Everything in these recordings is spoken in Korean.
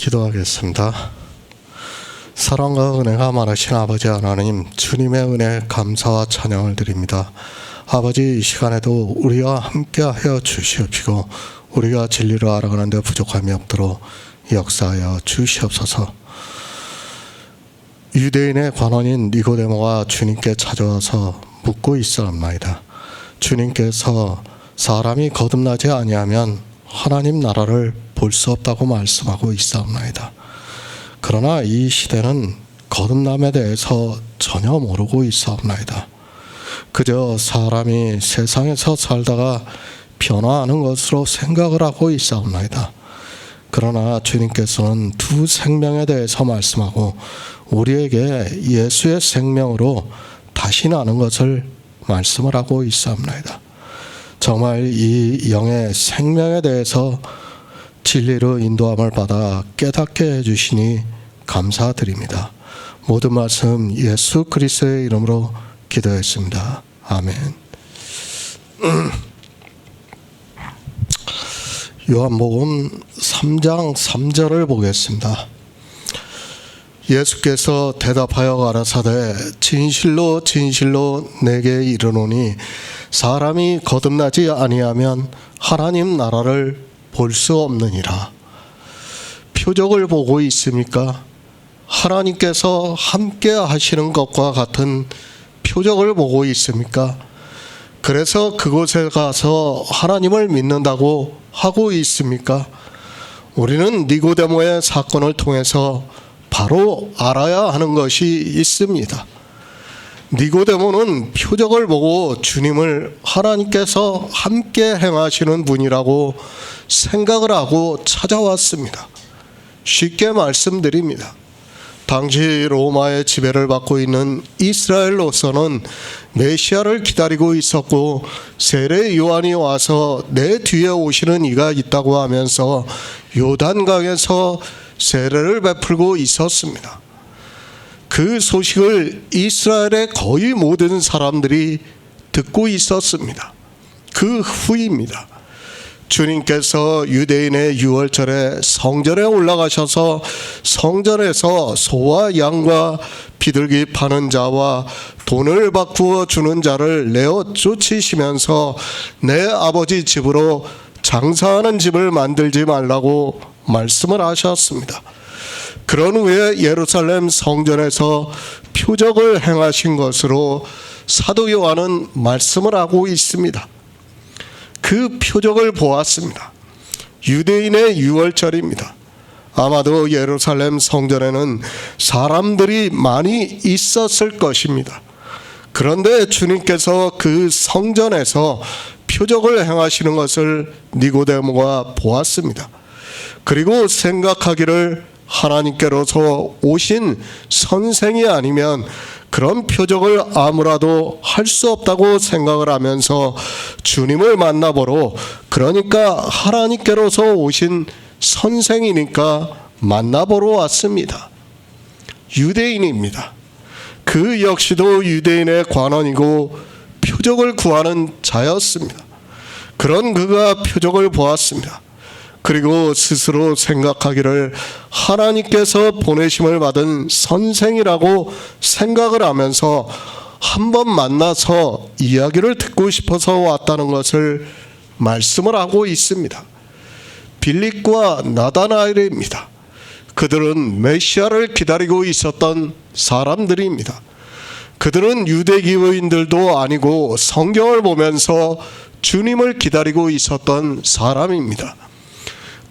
기도하겠습니다. 사랑과 은혜가 많으신 아버지 하나님, 주님의 은혜에 감사와 찬양을 드립니다. 아버지, 이 시간에도 우리와 함께하여 주시옵시고 우리가 진리를 알아가는 데 부족함이 없도록 역사하여 주시옵소서. 유대인의 관원인 니고데모가 주님께 찾아와서 묻고 있사옵나이다. 주님께서 사람이 거듭나지 아니하면 하나님 나라를 볼 수 없다고 말씀하고 있사옵나이다. 그러나 이 시대는 거듭남에 대해서 전혀 모르고 있사옵나이다. 그저 사람이 세상에서 살다가 변화하는 것으로 생각을 하고 있사옵나이다. 그러나 주님께서는 두 생명에 대해서 말씀하고 우리에게 예수의 생명으로 다시 나는 것을 말씀을 하고 있사옵나이다. 정말 이 영의 생명에 대해서 진리로 인도함을 받아 깨닫게 해주시니 감사드립니다. 모든 말씀 예수 그리스도의 이름으로 기도했습니다. 아멘. 요한복음 3장 3절을 보겠습니다. 예수께서 대답하여 가라사대 진실로 진실로 내게 이르노니 사람이 거듭나지 아니하면 하나님 나라를 볼 수 없느니라. 표적을 보고 있습니까? 하나님께서 함께 하시는 것과 같은 표적을 보고 있습니까? 그래서 그곳에 가서 하나님을 믿는다고 하고 있습니까? 우리는 니고데모의 사건을 통해서 바로 알아야 하는 것이 있습니다. 니고데모는 표적을 보고 주님을 하나님께서 함께 행하시는 분이라고 생각을 하고 찾아왔습니다. 쉽게 말씀드립니다. 당시 로마의 지배를 받고 있는 이스라엘로서는 메시아를 기다리고 있었고 세례 요한이 와서 내 뒤에 오시는 이가 있다고 하면서 요단강에서 세례를 베풀고 있었습니다. 그 소식을 이스라엘의 거의 모든 사람들이 듣고 있었습니다. 그 후입니다. 주님께서 유대인의 유월절에 성전에 올라가셔서 성전에서 소와 양과 비둘기 파는 자와 돈을 바꾸어 주는 자를 내어 쫓으시면서 내 아버지 집으로 장사하는 집을 만들지 말라고 말씀을 하셨습니다. 그런 후에 예루살렘 성전에서 표적을 행하신 것으로 사도 요한은 말씀을 하고 있습니다. 그 표적을 보았습니다. 유대인의 유월절입니다. 아마도 예루살렘 성전에는 사람들이 많이 있었을 것입니다. 그런데 주님께서 그 성전에서 표적을 행하시는 것을 니고데모가 보았습니다. 그리고 생각하기를 하나님께로서 오신 선생이 아니면 그런 표적을 아무라도 할 수 없다고 생각을 하면서 주님을 만나보러, 그러니까 하나님께로서 오신 선생이니까 만나보러 왔습니다. 유대인입니다. 그 역시도 유대인의 관원이고 표적을 구하는 자였습니다. 그런 그가 표적을 보았습니다. 그리고 스스로 생각하기를 하나님께서 보내심을 받은 선생이라고 생각을 하면서 한번 만나서 이야기를 듣고 싶어서 왔다는 것을 말씀을 하고 있습니다. 빌립과 나다나엘입니다. 그들은 메시아를 기다리고 있었던 사람들입니다. 그들은 유대교인들도 아니고 성경을 보면서 주님을 기다리고 있었던 사람입니다.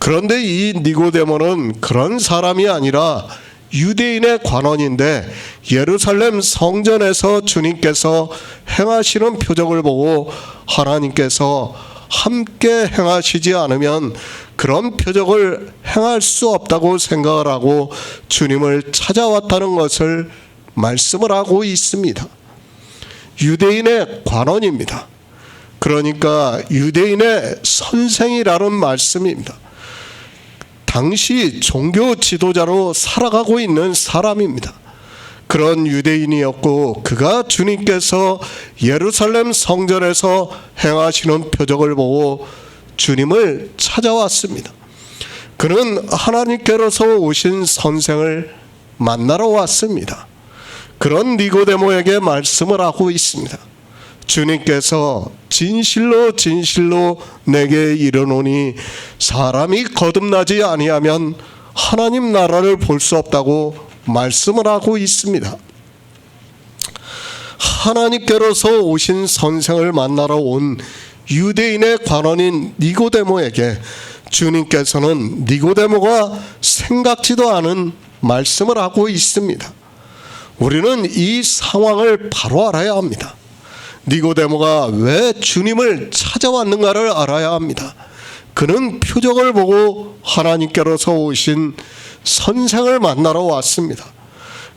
그런데 이 니고데모는 그런 사람이 아니라 유대인의 관원인데 예루살렘 성전에서 주님께서 행하시는 표적을 보고 하나님께서 함께 행하시지 않으면 그런 표적을 행할 수 없다고 생각을 하고 주님을 찾아왔다는 것을 말씀을 하고 있습니다. 유대인의 관원입니다. 그러니까 유대인의 선생이라는 말씀입니다. 당시 종교 지도자로 살아가고 있는 사람입니다. 그런 유대인이었고 그가 주님께서 예루살렘 성전에서 행하시는 표적을 보고 주님을 찾아왔습니다. 그는 하나님께로서 오신 선생을 만나러 왔습니다. 그런 니고데모에게 말씀을 하고 있습니다. 주님께서 진실로 진실로 내게 이르노니 사람이 거듭나지 아니하면 하나님 나라를 볼 수 없다고 말씀을 하고 있습니다. 하나님께로서 오신 선생을 만나러 온 유대인의 관원인 니고데모에게 주님께서는 니고데모가 생각지도 않은 말씀을 하고 있습니다. 우리는 이 상황을 바로 알아야 합니다. 니고데모가 왜 주님을 찾아왔는가를 알아야 합니다. 그는 표적을 보고 하나님께로서 오신 선생을 만나러 왔습니다.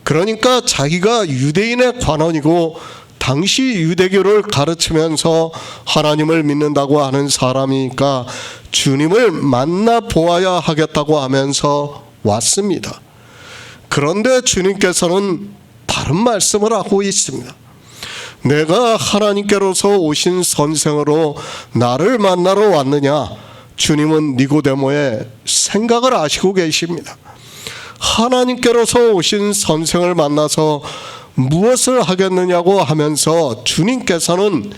그러니까 자기가 유대인의 관원이고 당시 유대교를 가르치면서 하나님을 믿는다고 하는 사람이니까 주님을 만나 보아야 하겠다고 하면서 왔습니다. 그런데 주님께서는 다른 말씀을 하고 있습니다. 내가 하나님께로서 오신 선생으로 나를 만나러 왔느냐? 주님은 니고데모의 생각을 아시고 계십니다. 하나님께로서 오신 선생을 만나서 무엇을 하겠느냐고 하면서 주님께서는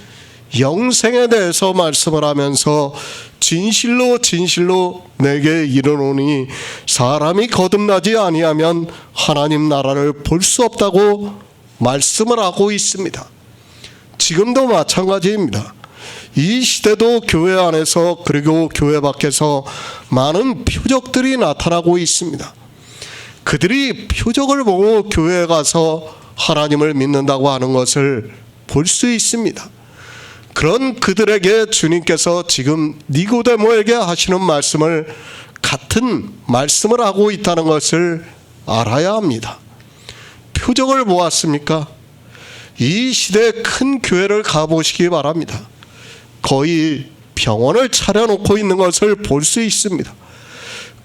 영생에 대해서 말씀을 하면서 진실로 진실로 내게 이르노니 사람이 거듭나지 아니하면 하나님 나라를 볼 수 없다고 말씀을 하고 있습니다. 지금도 마찬가지입니다. 이 시대도 교회 안에서 그리고 교회 밖에서 많은 표적들이 나타나고 있습니다. 그들이 표적을 보고 교회에 가서 하나님을 믿는다고 하는 것을 볼 수 있습니다. 그런 그들에게 주님께서 지금 니고데모에게 하시는 말씀을 같은 말씀을 하고 있다는 것을 알아야 합니다. 표적을 보았습니까? 이 시대 큰 교회를 가보시기 바랍니다. 거의 병원을 차려놓고 있는 것을 볼 수 있습니다.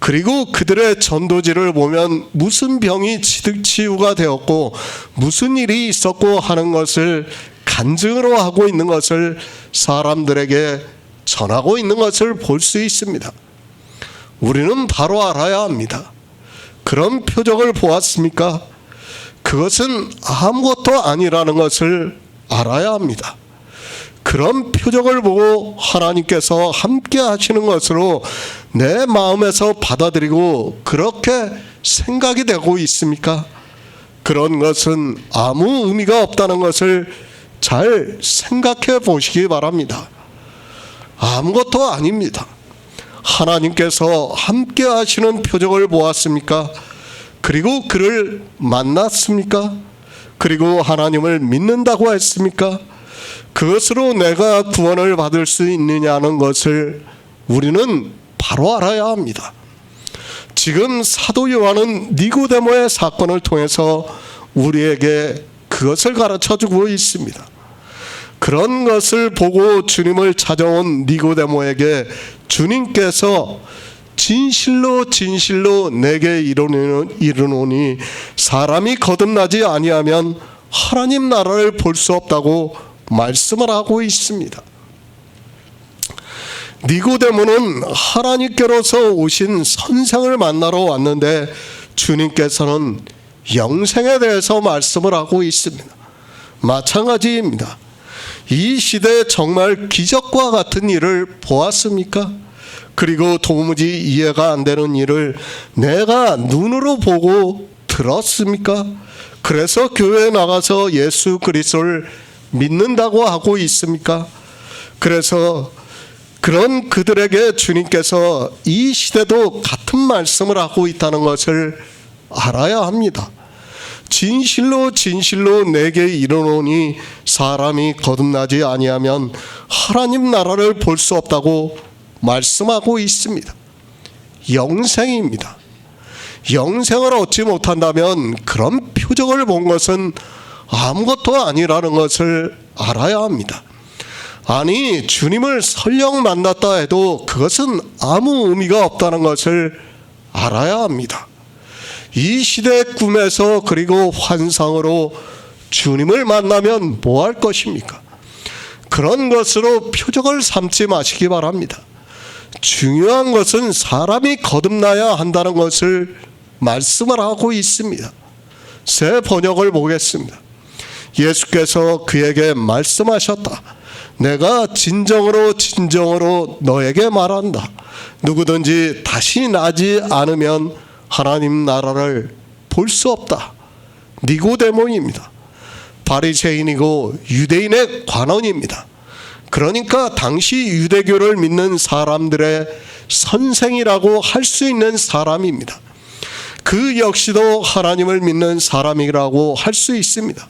그리고 그들의 전도지를 보면 무슨 병이 치유가 되었고 무슨 일이 있었고 하는 것을 간증으로 하고 있는 것을 사람들에게 전하고 있는 것을 볼 수 있습니다. 우리는 바로 알아야 합니다. 그런 표적을 보았습니까? 그것은 아무것도 아니라는 것을 알아야 합니다. 그런 표적을 보고 하나님께서 함께 하시는 것으로 내 마음에서 받아들이고 그렇게 생각이 되고 있습니까? 그런 것은 아무 의미가 없다는 것을 잘 생각해 보시기 바랍니다. 아무것도 아닙니다. 하나님께서 함께 하시는 표적을 보았습니까? 그리고 그를 만났습니까? 그리고 하나님을 믿는다고 했습니까? 그것으로 내가 구원을 받을 수 있느냐는 것을 우리는 바로 알아야 합니다. 지금 사도 요한은 니고데모의 사건을 통해서 우리에게 그것을 가르쳐주고 있습니다. 그런 것을 보고 주님을 찾아온 니고데모에게 주님께서 진실로 진실로 내게 이르노니 사람이 거듭나지 아니하면 하나님 나라를 볼 수 없다고 말씀을 하고 있습니다. 니고데모는 하나님께로서 오신 선생을 만나러 왔는데 주님께서는 영생에 대해서 말씀을 하고 있습니다. 마찬가지입니다. 이 시대에 정말 기적과 같은 일을 보았습니까? 그리고 도무지 이해가 안 되는 일을 내가 눈으로 보고 들었습니까? 그래서 교회에 나가서 예수 그리스도를 믿는다고 하고 있습니까? 그래서 그런 그들에게 주님께서 이 시대도 같은 말씀을 하고 있다는 것을 알아야 합니다. 진실로 진실로 내게 이르노니 사람이 거듭나지 아니하면 하나님 나라를 볼 수 없다고 말씀하고 있습니다. 영생입니다. 영생을 얻지 못한다면 그런 표적을 본 것은 아무것도 아니라는 것을 알아야 합니다. 아니, 주님을 설령 만났다 해도 그것은 아무 의미가 없다는 것을 알아야 합니다. 이 시대의 꿈에서 그리고 환상으로 주님을 만나면 뭐 할 것입니까? 그런 것으로 표적을 삼지 마시기 바랍니다. 중요한 것은 사람이 거듭나야 한다는 것을 말씀을 하고 있습니다. 새 번역을 보겠습니다. 예수께서 그에게 말씀하셨다. 내가 진정으로 진정으로 너에게 말한다. 누구든지 다시 나지 않으면 하나님 나라를 볼 수 없다. 니고데모입니다. 바리새인이고 유대인의 관원입니다. 그러니까 당시 유대교를 믿는 사람들의 선생이라고 할 수 있는 사람입니다. 그 역시도 하나님을 믿는 사람이라고 할 수 있습니다.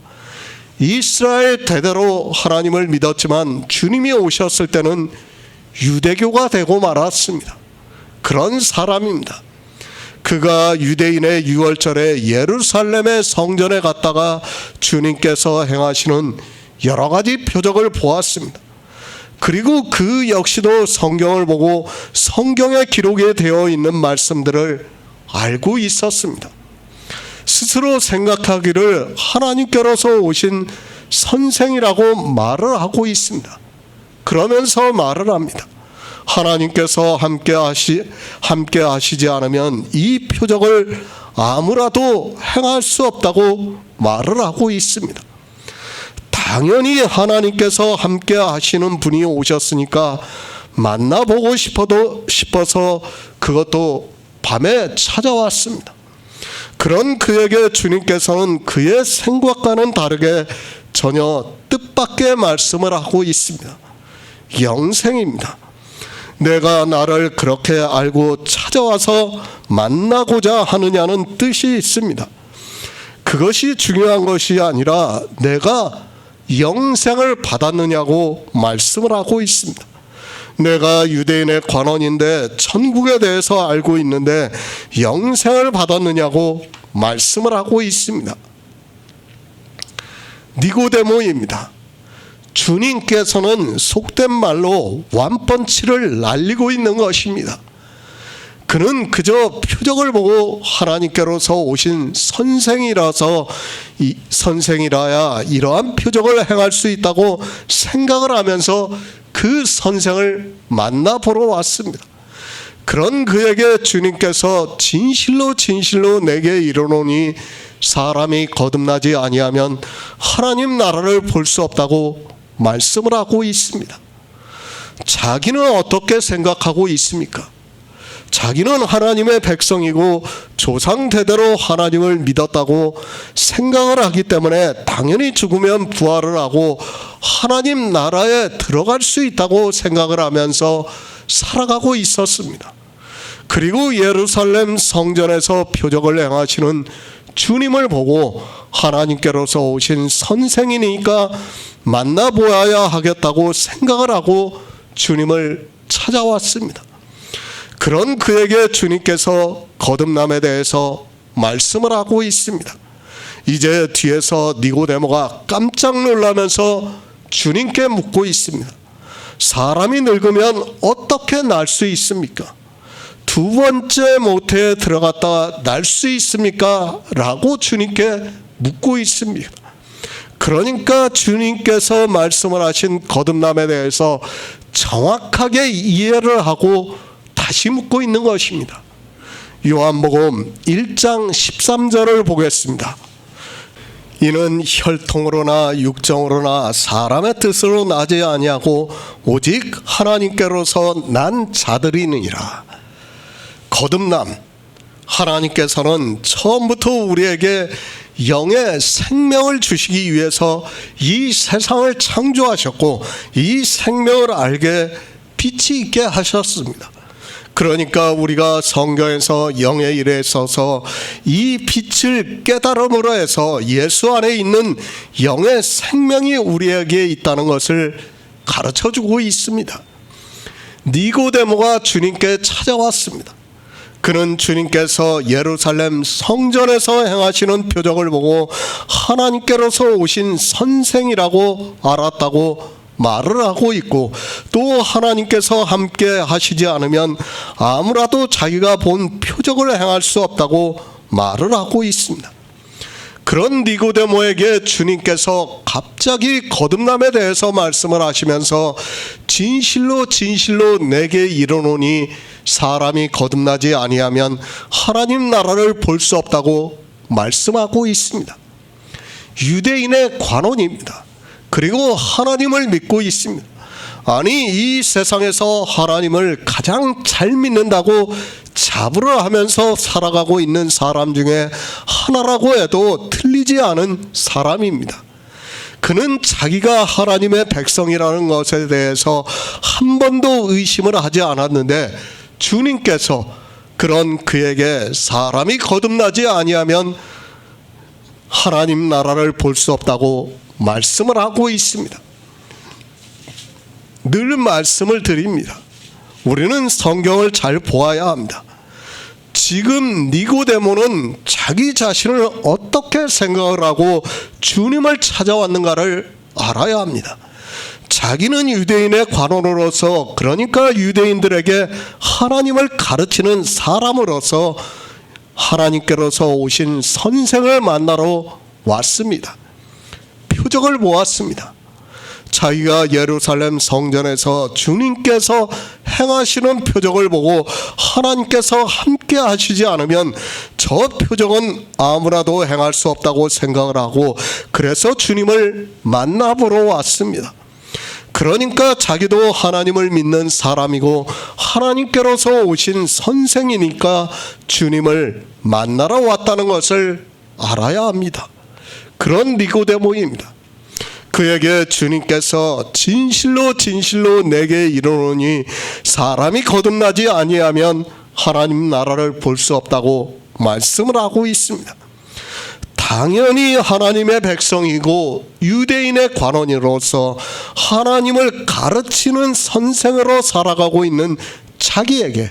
이스라엘 대대로 하나님을 믿었지만 주님이 오셨을 때는 유대교가 되고 말았습니다. 그런 사람입니다. 그가 유대인의 유월절에 예루살렘의 성전에 갔다가 주님께서 행하시는 여러 가지 표적을 보았습니다. 그리고 그 역시도 성경을 보고 성경에 기록이 되어 있는 말씀들을 알고 있었습니다. 스스로 생각하기를 하나님께로서 오신 선생이라고 말을 하고 있습니다. 그러면서 말을 합니다. 하나님께서 함께 하시지 않으면 이 표적을 아무라도 행할 수 없다고 말을 하고 있습니다. 당연히 하나님께서 함께 하시는 분이 오셨으니까 만나보고 싶어서 그것도 밤에 찾아왔습니다. 그런 그에게 주님께서는 그의 생각과는 다르게 전혀 뜻밖의 말씀을 하고 있습니다. 영생입니다. 내가 나를 그렇게 알고 찾아와서 만나고자 하느냐는 뜻이 있습니다. 그것이 중요한 것이 아니라 내가 영생을 받았느냐고 말씀을 하고 있습니다. 내가 유대인의 관원인데 천국에 대해서 알고 있는데 영생을 받았느냐고 말씀을 하고 있습니다. 니고데모입니다. 주님께서는 속된 말로 완펀치를 날리고 있는 것입니다. 그는 그저 표적을 보고 하나님께로서 오신 선생이라야 이러한 표적을 행할 수 있다고 생각을 하면서 그 선생을 만나보러 왔습니다. 그런 그에게 주님께서 진실로 진실로 내게 이르노니 사람이 거듭나지 아니하면 하나님 나라를 볼 수 없다고 말씀을 하고 있습니다. 자기는 어떻게 생각하고 있습니까? 자기는 하나님의 백성이고 조상 대대로 하나님을 믿었다고 생각을 하기 때문에 당연히 죽으면 부활을 하고 하나님 나라에 들어갈 수 있다고 생각을 하면서 살아가고 있었습니다. 그리고 예루살렘 성전에서 표적을 행하시는 주님을 보고 하나님께로서 오신 선생이니까 만나보아야 하겠다고 생각을 하고 주님을 찾아왔습니다. 그런 그에게 주님께서 거듭남에 대해서 말씀을 하고 있습니다. 이제 뒤에서 니고데모가 깜짝 놀라면서 주님께 묻고 있습니다. 사람이 늙으면 어떻게 날 수 있습니까? 두 번째 모태에 들어갔다 날 수 있습니까? 라고 주님께 묻고 있습니다. 그러니까 주님께서 말씀을 하신 거듭남에 대해서 정확하게 이해를 하고 다시 묻고 있는 것입니다. 요한복음 1장 13절을 보겠습니다. 이는 혈통으로나 육정으로나 사람의 뜻으로 나지 아니하고 오직 하나님께로서 난 자들이니라. 거듭남, 하나님께서는 처음부터 우리에게 영의 생명을 주시기 위해서 이 세상을 창조하셨고 이 생명을 알게 빛이 있게 하셨습니다. 그러니까 우리가 성경에서 영의 일에 있어서 이 빛을 깨달음으로 해서 예수 안에 있는 영의 생명이 우리에게 있다는 것을 가르쳐주고 있습니다. 니고데모가 주님께 찾아왔습니다. 그는 주님께서 예루살렘 성전에서 행하시는 표적을 보고 하나님께로서 오신 선생이라고 알았다고 말을 하고 있고 또 하나님께서 함께 하시지 않으면 아무라도 자기가 본 표적을 행할 수 없다고 말을 하고 있습니다. 그런 니고데모에게 주님께서 갑자기 거듭남에 대해서 말씀을 하시면서 진실로 진실로 내게 이르노니 사람이 거듭나지 아니하면 하나님 나라를 볼 수 없다고 말씀하고 있습니다. 유대인의 관원입니다. 그리고 하나님을 믿고 있습니다. 아니, 이 세상에서 하나님을 가장 잘 믿는다고 자부를 하면서 살아가고 있는 사람 중에 하나라고 해도 틀리지 않은 사람입니다. 그는 자기가 하나님의 백성이라는 것에 대해서 한 번도 의심을 하지 않았는데 주님께서 그런 그에게 사람이 거듭나지 아니하면 하나님 나라를 볼 수 없다고 말씀을 하고 있습니다. 늘 말씀을 드립니다. 우리는 성경을 잘 보아야 합니다. 지금 니고데모는 자기 자신을 어떻게 생각을 하고 주님을 찾아왔는가를 알아야 합니다. 자기는 유대인의 관원으로서, 그러니까 유대인들에게 하나님을 가르치는 사람으로서 하나님께로서 오신 선생을 만나러 왔습니다. 표적을 보았습니다. 자기가 예루살렘 성전에서 주님께서 행하시는 표적을 보고 하나님께서 함께 하시지 않으면 저 표적은 아무라도 행할 수 없다고 생각을 하고, 그래서 주님을 만나보러 왔습니다. 그러니까 자기도 하나님을 믿는 사람이고 하나님께로서 오신 선생이니까 주님을 만나러 왔다는 것을 알아야 합니다. 그런 니고데모입니다. 그에게 주님께서 진실로 진실로 내게 이르노니 사람이 거듭나지 아니하면 하나님 나라를 볼 수 없다고 말씀을 하고 있습니다. 당연히 하나님의 백성이고 유대인의 관원으로서 하나님을 가르치는 선생으로 살아가고 있는 자기에게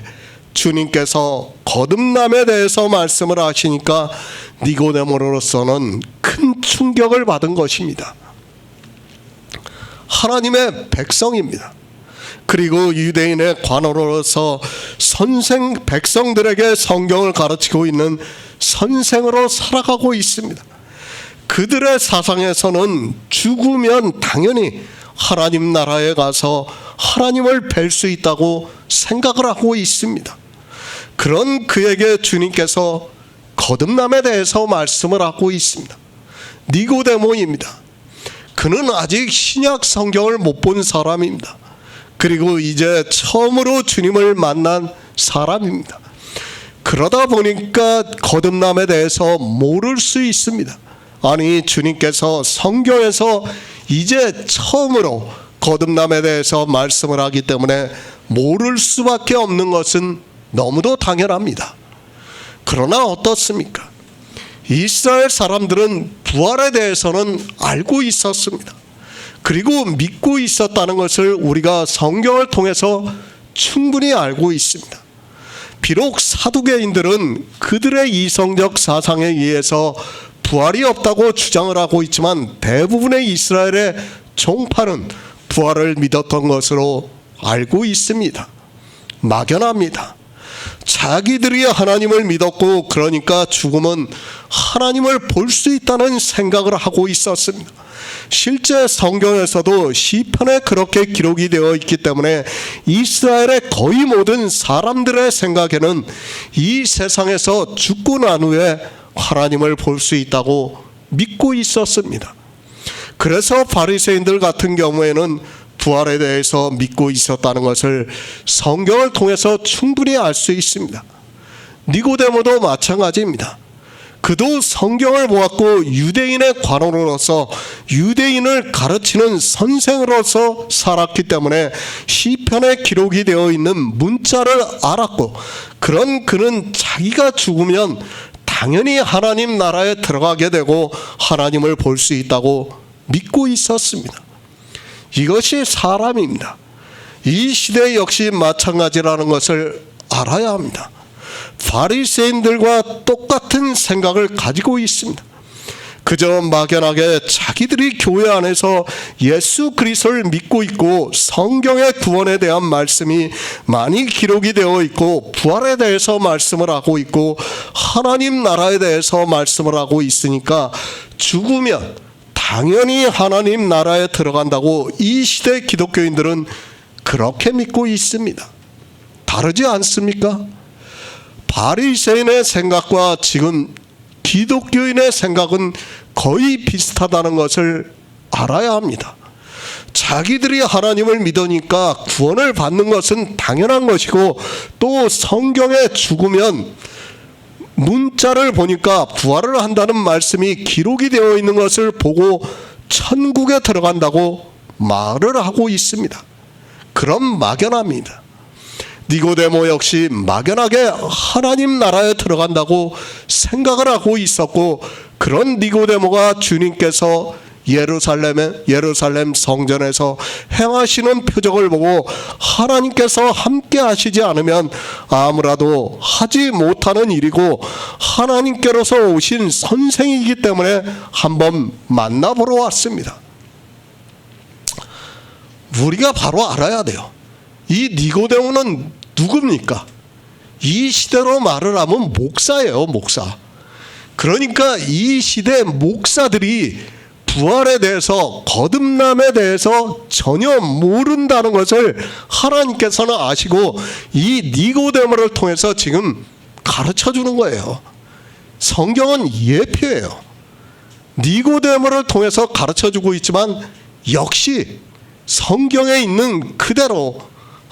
주님께서 거듭남에 대해서 말씀을 하시니까 니고데모로서는 큰 충격을 받은 것입니다. 하나님의 백성입니다. 그리고 유대인의 관원으로서 백성들에게 성경을 가르치고 있는 선생으로 살아가고 있습니다. 그들의 사상에서는 죽으면 당연히 하나님 나라에 가서 하나님을 뵐 수 있다고 생각을 하고 있습니다. 그런 그에게 주님께서 거듭남에 대해서 말씀을 하고 있습니다. 니고데모입니다. 그는 아직 신약 성경을 못 본 사람입니다. 그리고 이제 처음으로 주님을 만난 사람입니다. 그러다 보니까 거듭남에 대해서 모를 수 있습니다. 아니, 주님께서 성경에서 이제 처음으로 거듭남에 대해서 말씀을 하기 때문에 모를 수밖에 없는 것은 너무도 당연합니다. 그러나 어떻습니까? 이스라엘 사람들은 부활에 대해서는 알고 있었습니다. 그리고 믿고 있었다는 것을 우리가 성경을 통해서 충분히 알고 있습니다. 비록 사두개인들은 그들의 이성적 사상에 의해서 부활이 없다고 주장을 하고 있지만 대부분의 이스라엘의 종파는 부활을 믿었던 것으로 알고 있습니다. 막연합니다. 자기들이 하나님을 믿었고 그러니까 죽음은 하나님을 볼 수 있다는 생각을 하고 있었습니다. 실제 성경에서도 시편에 그렇게 기록이 되어 있기 때문에 이스라엘의 거의 모든 사람들의 생각에는 이 세상에서 죽고 난 후에 하나님을 볼 수 있다고 믿고 있었습니다. 그래서 바리새인들 같은 경우에는 부활에 대해서 믿고 있었다는 것을 성경을 통해서 충분히 알 수 있습니다. 니고데모도 마찬가지입니다. 그도 성경을 보았고 유대인의 관원으로서 유대인을 가르치는 선생으로서 살았기 때문에 시편에 기록이 되어 있는 문자를 알았고, 그런 그는 자기가 죽으면 당연히 하나님 나라에 들어가게 되고 하나님을 볼 수 있다고 믿고 있었습니다. 이것이 사람입니다. 이 시대 역시 마찬가지라는 것을 알아야 합니다. 바리새인들과 똑같은 생각을 가지고 있습니다. 그저 막연하게 자기들이 교회 안에서 예수 그리스도를 믿고 있고 성경의 구원에 대한 말씀이 많이 기록이 되어 있고 부활에 대해서 말씀을 하고 있고 하나님 나라에 대해서 말씀을 하고 있으니까 죽으면 당연히 하나님 나라에 들어간다고 이 시대 기독교인들은 그렇게 믿고 있습니다. 다르지 않습니까? 바리새인의 생각과 지금 기독교인의 생각은 거의 비슷하다는 것을 알아야 합니다. 자기들이 하나님을 믿으니까 구원을 받는 것은 당연한 것이고 또 성경에 죽으면 문자를 보니까 부활을 한다는 말씀이 기록이 되어 있는 것을 보고 천국에 들어간다고 말을 하고 있습니다. 그럼 막연합니다. 니고데모 역시 막연하게 하나님 나라에 들어간다고 생각을 하고 있었고 그런 니고데모가 주님께서 예루살렘 성전에서 행하시는 표적을 보고 하나님께서 함께 하시지 않으면 아무라도 하지 못하는 일이고 하나님께로서 오신 선생이기 때문에 한번 만나보러 왔습니다. 우리가 바로 알아야 돼요. 이 니고데모는 누굽니까? 이 시대로 말을 하면 목사예요, 목사. 그러니까 이 시대 목사들이 부활에 대해서 거듭남에 대해서 전혀 모른다는 것을 하나님께서는 아시고 이 니고데모를 통해서 지금 가르쳐 주는 거예요. 성경은 예표예요. 니고데모를 통해서 가르쳐 주고 있지만 역시 성경에 있는 그대로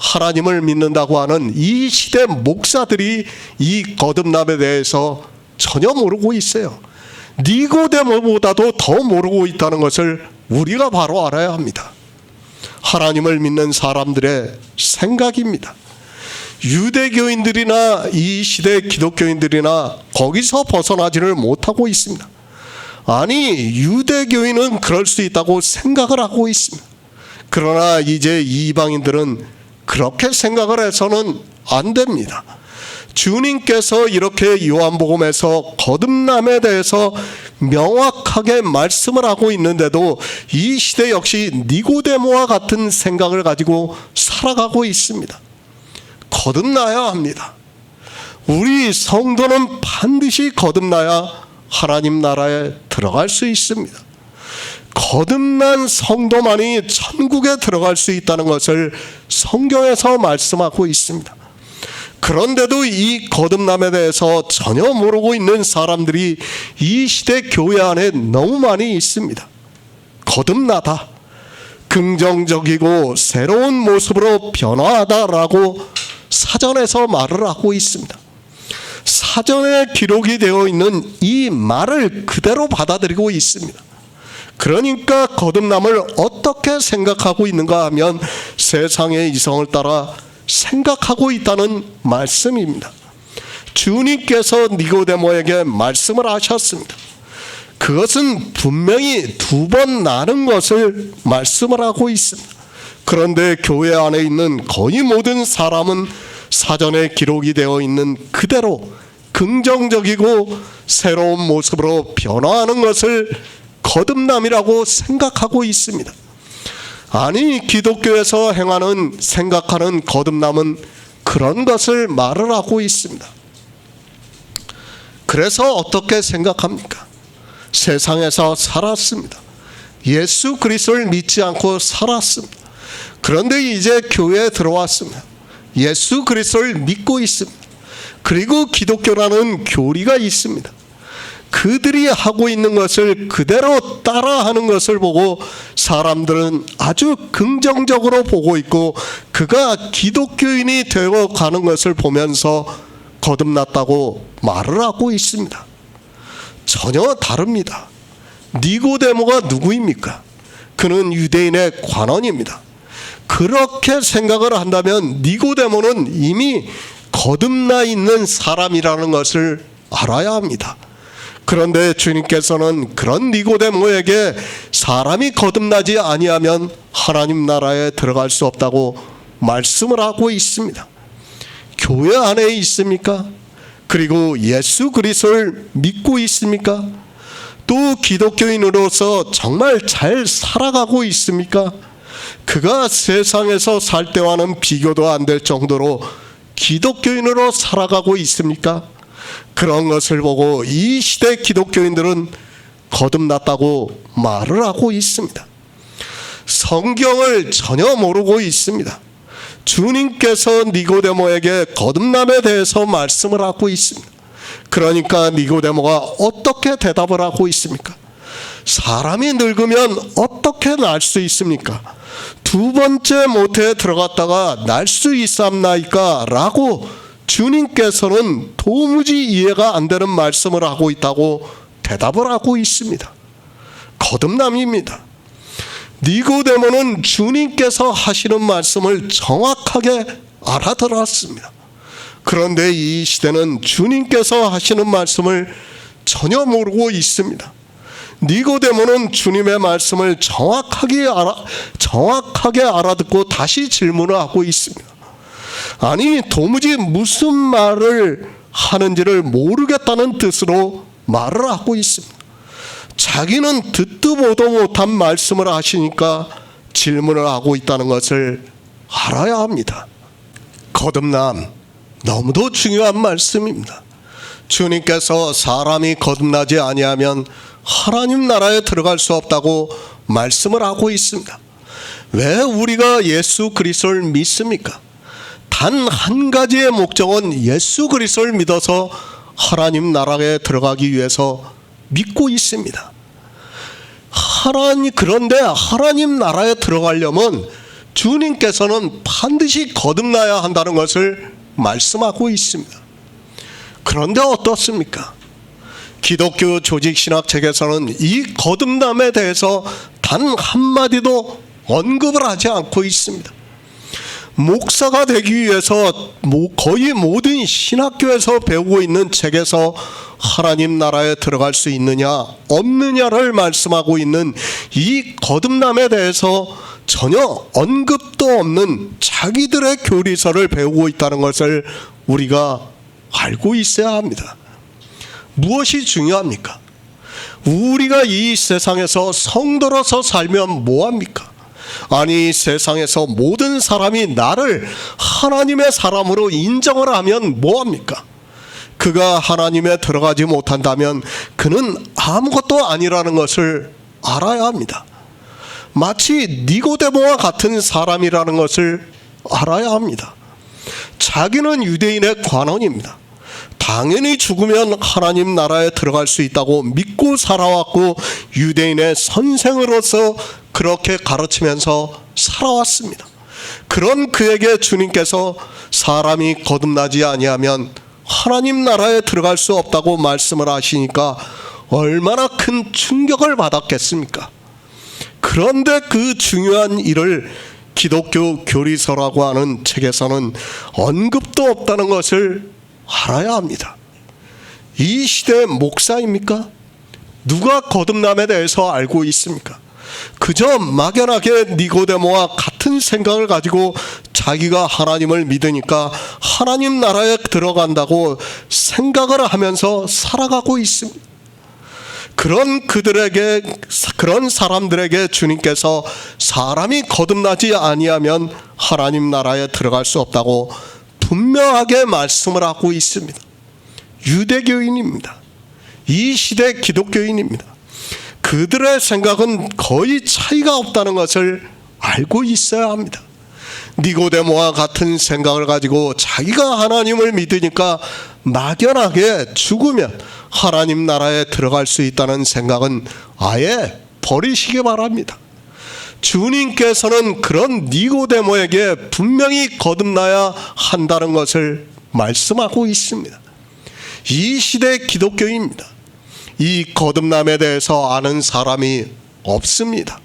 하나님을 믿는다고 하는 이 시대 목사들이 이 거듭남에 대해서 전혀 모르고 있어요. 니고데모보다도 더 모르고 있다는 것을 우리가 바로 알아야 합니다. 하나님을 믿는 사람들의 생각입니다. 유대교인들이나 이 시대 기독교인들이나 거기서 벗어나지를 못하고 있습니다. 아니, 유대교인은 그럴 수 있다고 생각을 하고 있습니다. 그러나 이제 이방인들은 그렇게 생각을 해서는 안 됩니다. 주님께서 이렇게 요한복음에서 거듭남에 대해서 명확하게 말씀을 하고 있는데도 이 시대 역시 니고데모와 같은 생각을 가지고 살아가고 있습니다. 거듭나야 합니다. 우리 성도는 반드시 거듭나야 하나님 나라에 들어갈 수 있습니다. 거듭난 성도만이 천국에 들어갈 수 있다는 것을 성경에서 말씀하고 있습니다. 그런데도 이 거듭남에 대해서 전혀 모르고 있는 사람들이 이 시대 교회 안에 너무 많이 있습니다. 거듭나다, 긍정적이고 새로운 모습으로 변화하다라고 사전에서 말을 하고 있습니다. 사전에 기록이 되어 있는 이 말을 그대로 받아들이고 있습니다. 그러니까 거듭남을 어떻게 생각하고 있는가 하면 세상의 이성을 따라 생각하고 있다는 말씀입니다. 주님께서 니고데모에게 말씀을 하셨습니다. 그것은 분명히 2번 나는 것을 말씀을 하고 있습니다. 그런데 교회 안에 있는 거의 모든 사람은 사전에 기록이 되어 있는 그대로 긍정적이고 새로운 모습으로 변화하는 것을 거듭남이라고 생각하고 있습니다. 아니, 기독교에서 행하는 생각하는 거듭남은 그런 것을 말을 하고 있습니다. 그래서 어떻게 생각합니까? 세상에서 살았습니다. 예수 그리스도를 믿지 않고 살았습니다. 그런데 이제 교회에 들어왔습니다. 예수 그리스도를 믿고 있습니다. 그리고 기독교라는 교리가 있습니다. 그들이 하고 있는 것을 그대로 따라하는 것을 보고 사람들은 아주 긍정적으로 보고 있고 그가 기독교인이 되어 가는 것을 보면서 거듭났다고 말을 하고 있습니다. 전혀 다릅니다. 니고데모가 누구입니까? 그는 유대인의 관원입니다. 그렇게 생각을 한다면 니고데모는 이미 거듭나 있는 사람이라는 것을 알아야 합니다. 그런데 주님께서는 그런 니고데모에게 사람이 거듭나지 아니하면 하나님 나라에 들어갈 수 없다고 말씀을 하고 있습니다. 교회 안에 있습니까? 그리고 예수 그리스도를 믿고 있습니까? 또 기독교인으로서 정말 잘 살아가고 있습니까? 그가 세상에서 살 때와는 비교도 안 될 정도로 기독교인으로 살아가고 있습니까? 그런 것을 보고 이 시대 기독교인들은 거듭났다고 말을 하고 있습니다. 성경을 전혀 모르고 있습니다. 주님께서 니고데모에게 거듭남에 대해서 말씀을 하고 있습니다. 그러니까 니고데모가 어떻게 대답을 하고 있습니까? 사람이 늙으면 어떻게 날 수 있습니까? 두 번째 모태에 들어갔다가 날 수 있삼나이까? 라고 주님께서는 도무지 이해가 안 되는 말씀을 하고 있다고 대답을 하고 있습니다. 거듭남입니다. 니고데모는 주님께서 하시는 말씀을 정확하게 알아들었습니다. 그런데 이 시대는 주님께서 하시는 말씀을 전혀 모르고 있습니다. 니고데모는 주님의 말씀을 정확하게 알아듣고 다시 질문을 하고 있습니다. 아니, 도무지 무슨 말을 하는지를 모르겠다는 뜻으로 말을 하고 있습니다. 자기는 듣도 보도 못한 말씀을 하시니까 질문을 하고 있다는 것을 알아야 합니다. 거듭남, 너무도 중요한 말씀입니다. 주님께서 사람이 거듭나지 아니하면 하나님 나라에 들어갈 수 없다고 말씀을 하고 있습니다. 왜 우리가 예수 그리스도를 믿습니까? 단 한 가지의 목적은 예수 그리스도를 믿어서 하나님 나라에 들어가기 위해서 믿고 있습니다. 그런데 하나님 나라에 들어가려면 주님께서는 반드시 거듭나야 한다는 것을 말씀하고 있습니다. 그런데 어떻습니까? 기독교 조직신학책에서는 이 거듭남에 대해서 단 한마디도 언급을 하지 않고 있습니다. 목사가 되기 위해서 거의 모든 신학교에서 배우고 있는 책에서 하나님 나라에 들어갈 수 있느냐 없느냐를 말씀하고 있는 이 거듭남에 대해서 전혀 언급도 없는 자기들의 교리서를 배우고 있다는 것을 우리가 알고 있어야 합니다. 무엇이 중요합니까? 우리가 이 세상에서 성도로서 살면 뭐합니까? 아니, 세상에서 모든 사람이 나를 하나님의 사람으로 인정을 하면 뭐합니까? 그가 하나님에 들어가지 못한다면 그는 아무것도 아니라는 것을 알아야 합니다. 마치 니고데모와 같은 사람이라는 것을 알아야 합니다. 자기는 유대인의 관원입니다. 당연히 죽으면 하나님 나라에 들어갈 수 있다고 믿고 살아왔고 유대인의 선생으로서 그렇게 가르치면서 살아왔습니다. 그런 그에게 주님께서 사람이 거듭나지 아니하면 하나님 나라에 들어갈 수 없다고 말씀을 하시니까 얼마나 큰 충격을 받았겠습니까? 그런데 그 중요한 일을 기독교 교리서라고 하는 책에서는 언급도 없다는 것을 알아야 합니다. 이 시대의 목사입니까? 누가 거듭남에 대해서 알고 있습니까? 그저 막연하게 니고데모와 같은 생각을 가지고 자기가 하나님을 믿으니까 하나님 나라에 들어간다고 생각을 하면서 살아가고 있습니다. 그런 사람들에게 주님께서 사람이 거듭나지 아니하면 하나님 나라에 들어갈 수 없다고 분명하게 말씀을 하고 있습니다. 유대교인입니다. 이 시대 기독교인입니다. 그들의 생각은 거의 차이가 없다는 것을 알고 있어야 합니다. 니고데모와 같은 생각을 가지고 자기가 하나님을 믿으니까 막연하게 죽으면 하나님 나라에 들어갈 수 있다는 생각은 아예 버리시기 바랍니다. 주님께서는 그런 니고데모에게 분명히 거듭나야 한다는 것을 말씀하고 있습니다. 이 시대 기독교입니다. 이 거듭남에 대해서 아는 사람이 없습니다.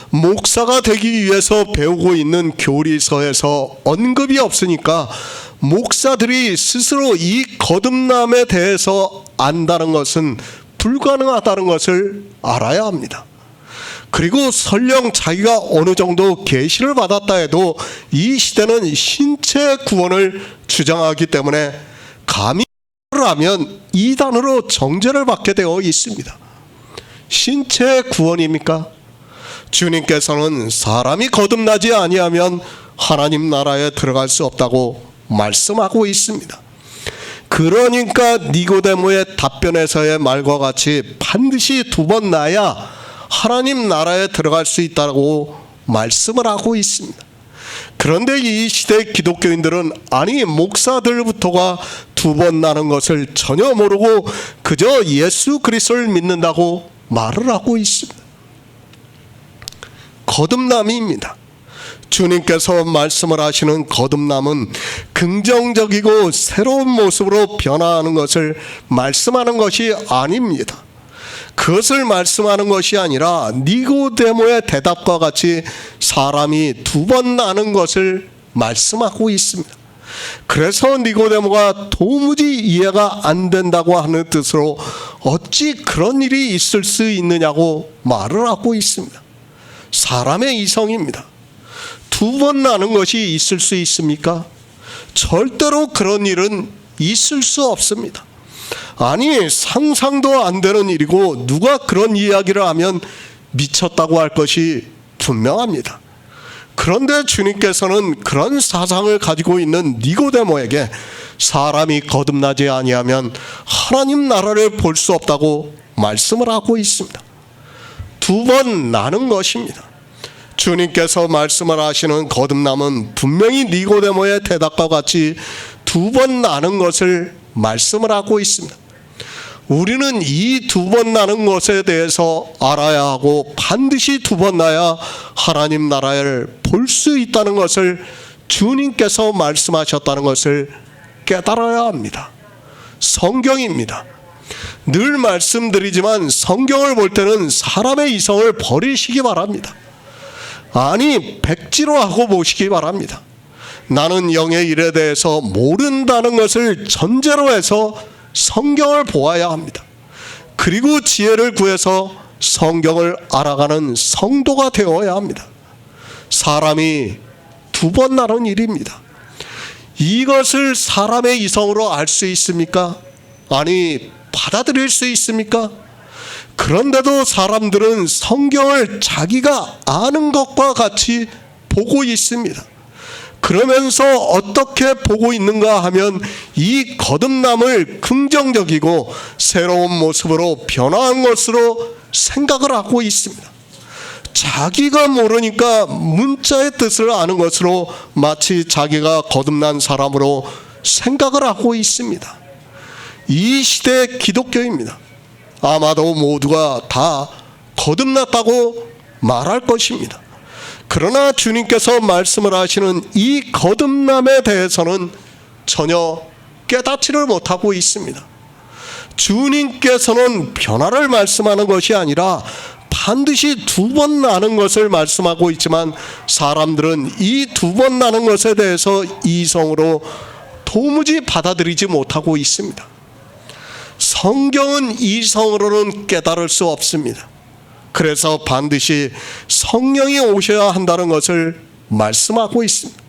목사가 되기 위해서 배우고 있는 교리서에서 언급이 없으니까 목사들이 스스로 이 거듭남에 대해서 안다는 것은 불가능하다는 것을 알아야 합니다. 그리고 설령 자기가 어느 정도 계시를 받았다 해도 이 시대는 신체 구원을 주장하기 때문에 감히 하면 이단으로 정죄를 받게 되어 있습니다. 신체의 구원입니까? 주님께서는 사람이 거듭나지 아니하면 하나님 나라에 들어갈 수 없다고 말씀하고 있습니다. 그러니까 니고데모의 답변에서의 말과 같이 반드시 2번 나야 하나님 나라에 들어갈 수 있다고 말씀을 하고 있습니다. 그런데 이 시대 기독교인들은 아니 목사들부터가 2번 나는 것을 전혀 모르고 그저 예수 그리스도를 믿는다고 말을 하고 있습니다. 거듭남입니다. 주님께서 말씀을 하시는 거듭남은 긍정적이고 새로운 모습으로 변화하는 것을 말씀하는 것이 아닙니다. 그것을 말씀하는 것이 아니라 니고데모의 대답과 같이 사람이 2번 나는 것을 말씀하고 있습니다. 그래서 니고데모가 도무지 이해가 안 된다고 하는 뜻으로 어찌 그런 일이 있을 수 있느냐고 말을 하고 있습니다. 사람의 이성입니다. 2번 나는 것이 있을 수 있습니까? 절대로 그런 일은 있을 수 없습니다. 아니 상상도 안 되는 일이고 누가 그런 이야기를 하면 미쳤다고 할 것이 분명합니다. 그런데 주님께서는 그런 사상을 가지고 있는 니고데모에게 사람이 거듭나지 아니하면 하나님 나라를 볼 수 없다고 말씀을 하고 있습니다. 2번 나는 것입니다. 주님께서 말씀을 하시는 거듭남은 분명히 니고데모의 대답과 같이 2번 나는 것을 말씀을 하고 있습니다. 우리는 이 2번 나는 것에 대해서 알아야 하고 반드시 2번 나야 하나님 나라를 볼 수 있다는 것을 주님께서 말씀하셨다는 것을 깨달아야 합니다. 성경입니다. 늘 말씀드리지만 성경을 볼 때는 사람의 이성을 버리시기 바랍니다. 아니 백지로 하고 보시기 바랍니다. 나는 영의 일에 대해서 모른다는 것을 전제로 해서 성경을 보아야 합니다. 그리고 지혜를 구해서 성경을 알아가는 성도가 되어야 합니다. 사람이 2번 나는 일입니다. 이것을 사람의 이성으로 알 수 있습니까? 아니 받아들일 수 있습니까? 그런데도 사람들은 성경을 자기가 아는 것과 같이 보고 있습니다. 그러면서 어떻게 보고 있는가 하면 이 거듭남을 긍정적이고 새로운 모습으로 변화한 것으로 생각을 하고 있습니다. 자기가 모르니까 문자의 뜻을 아는 것으로 마치 자기가 거듭난 사람으로 생각을 하고 있습니다. 이 시대의 기독교입니다. 아마도 모두가 다 거듭났다고 말할 것입니다. 그러나 주님께서 말씀을 하시는 이 거듭남에 대해서는 전혀 깨닫지를 못하고 있습니다. 주님께서는 변화를 말씀하는 것이 아니라 반드시 2번 나는 것을 말씀하고 있지만 사람들은 이 2번 나는 것에 대해서 이성으로 도무지 받아들이지 못하고 있습니다. 성경은 이성으로는 깨달을 수 없습니다. 그래서 반드시 성령이 오셔야 한다는 것을 말씀하고 있습니다.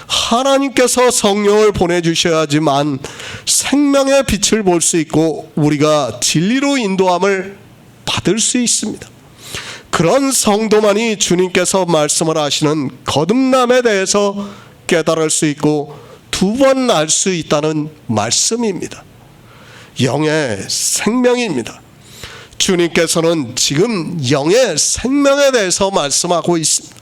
하나님께서 성령을 보내주셔야지만 생명의 빛을 볼 수 있고 우리가 진리로 인도함을 받을 수 있습니다. 그런 성도만이 주님께서 말씀을 하시는 거듭남에 대해서 깨달을 수 있고 2번 날 수 있다는 말씀입니다. 영의 생명입니다. 주님께서는 지금 영의 생명에 대해서 말씀하고 있습니다.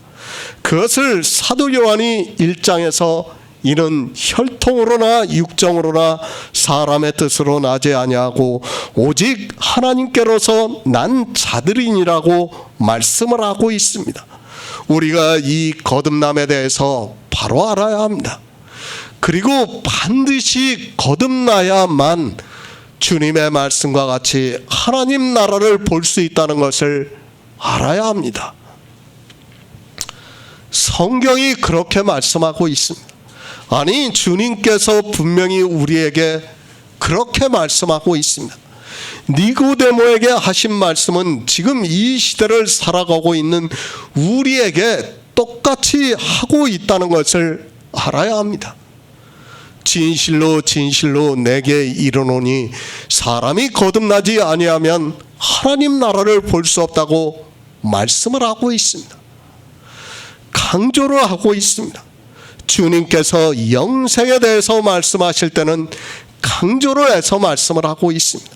그것을 사도 요한이 1장에서 이는 혈통으로나 육정으로나 사람의 뜻으로 나지 아니하고 오직 하나님께로서 난 자들이니라고 말씀을 하고 있습니다. 우리가 이 거듭남에 대해서 바로 알아야 합니다. 그리고 반드시 거듭나야만 주님의 말씀과 같이 하나님 나라를 볼 수 있다는 것을 알아야 합니다. 성경이 그렇게 말씀하고 있습니다. 아니 주님께서 분명히 우리에게 그렇게 말씀하고 있습니다. 니고데모에게 하신 말씀은 지금 이 시대를 살아가고 있는 우리에게 똑같이 하고 있다는 것을 알아야 합니다. 진실로 진실로 내게 이르노니 사람이 거듭나지 아니하면 하나님 나라를 볼 수 없다고 말씀을 하고 있습니다. 강조를 하고 있습니다. 주님께서 영생에 대해서 말씀하실 때는 강조를 해서 말씀을 하고 있습니다.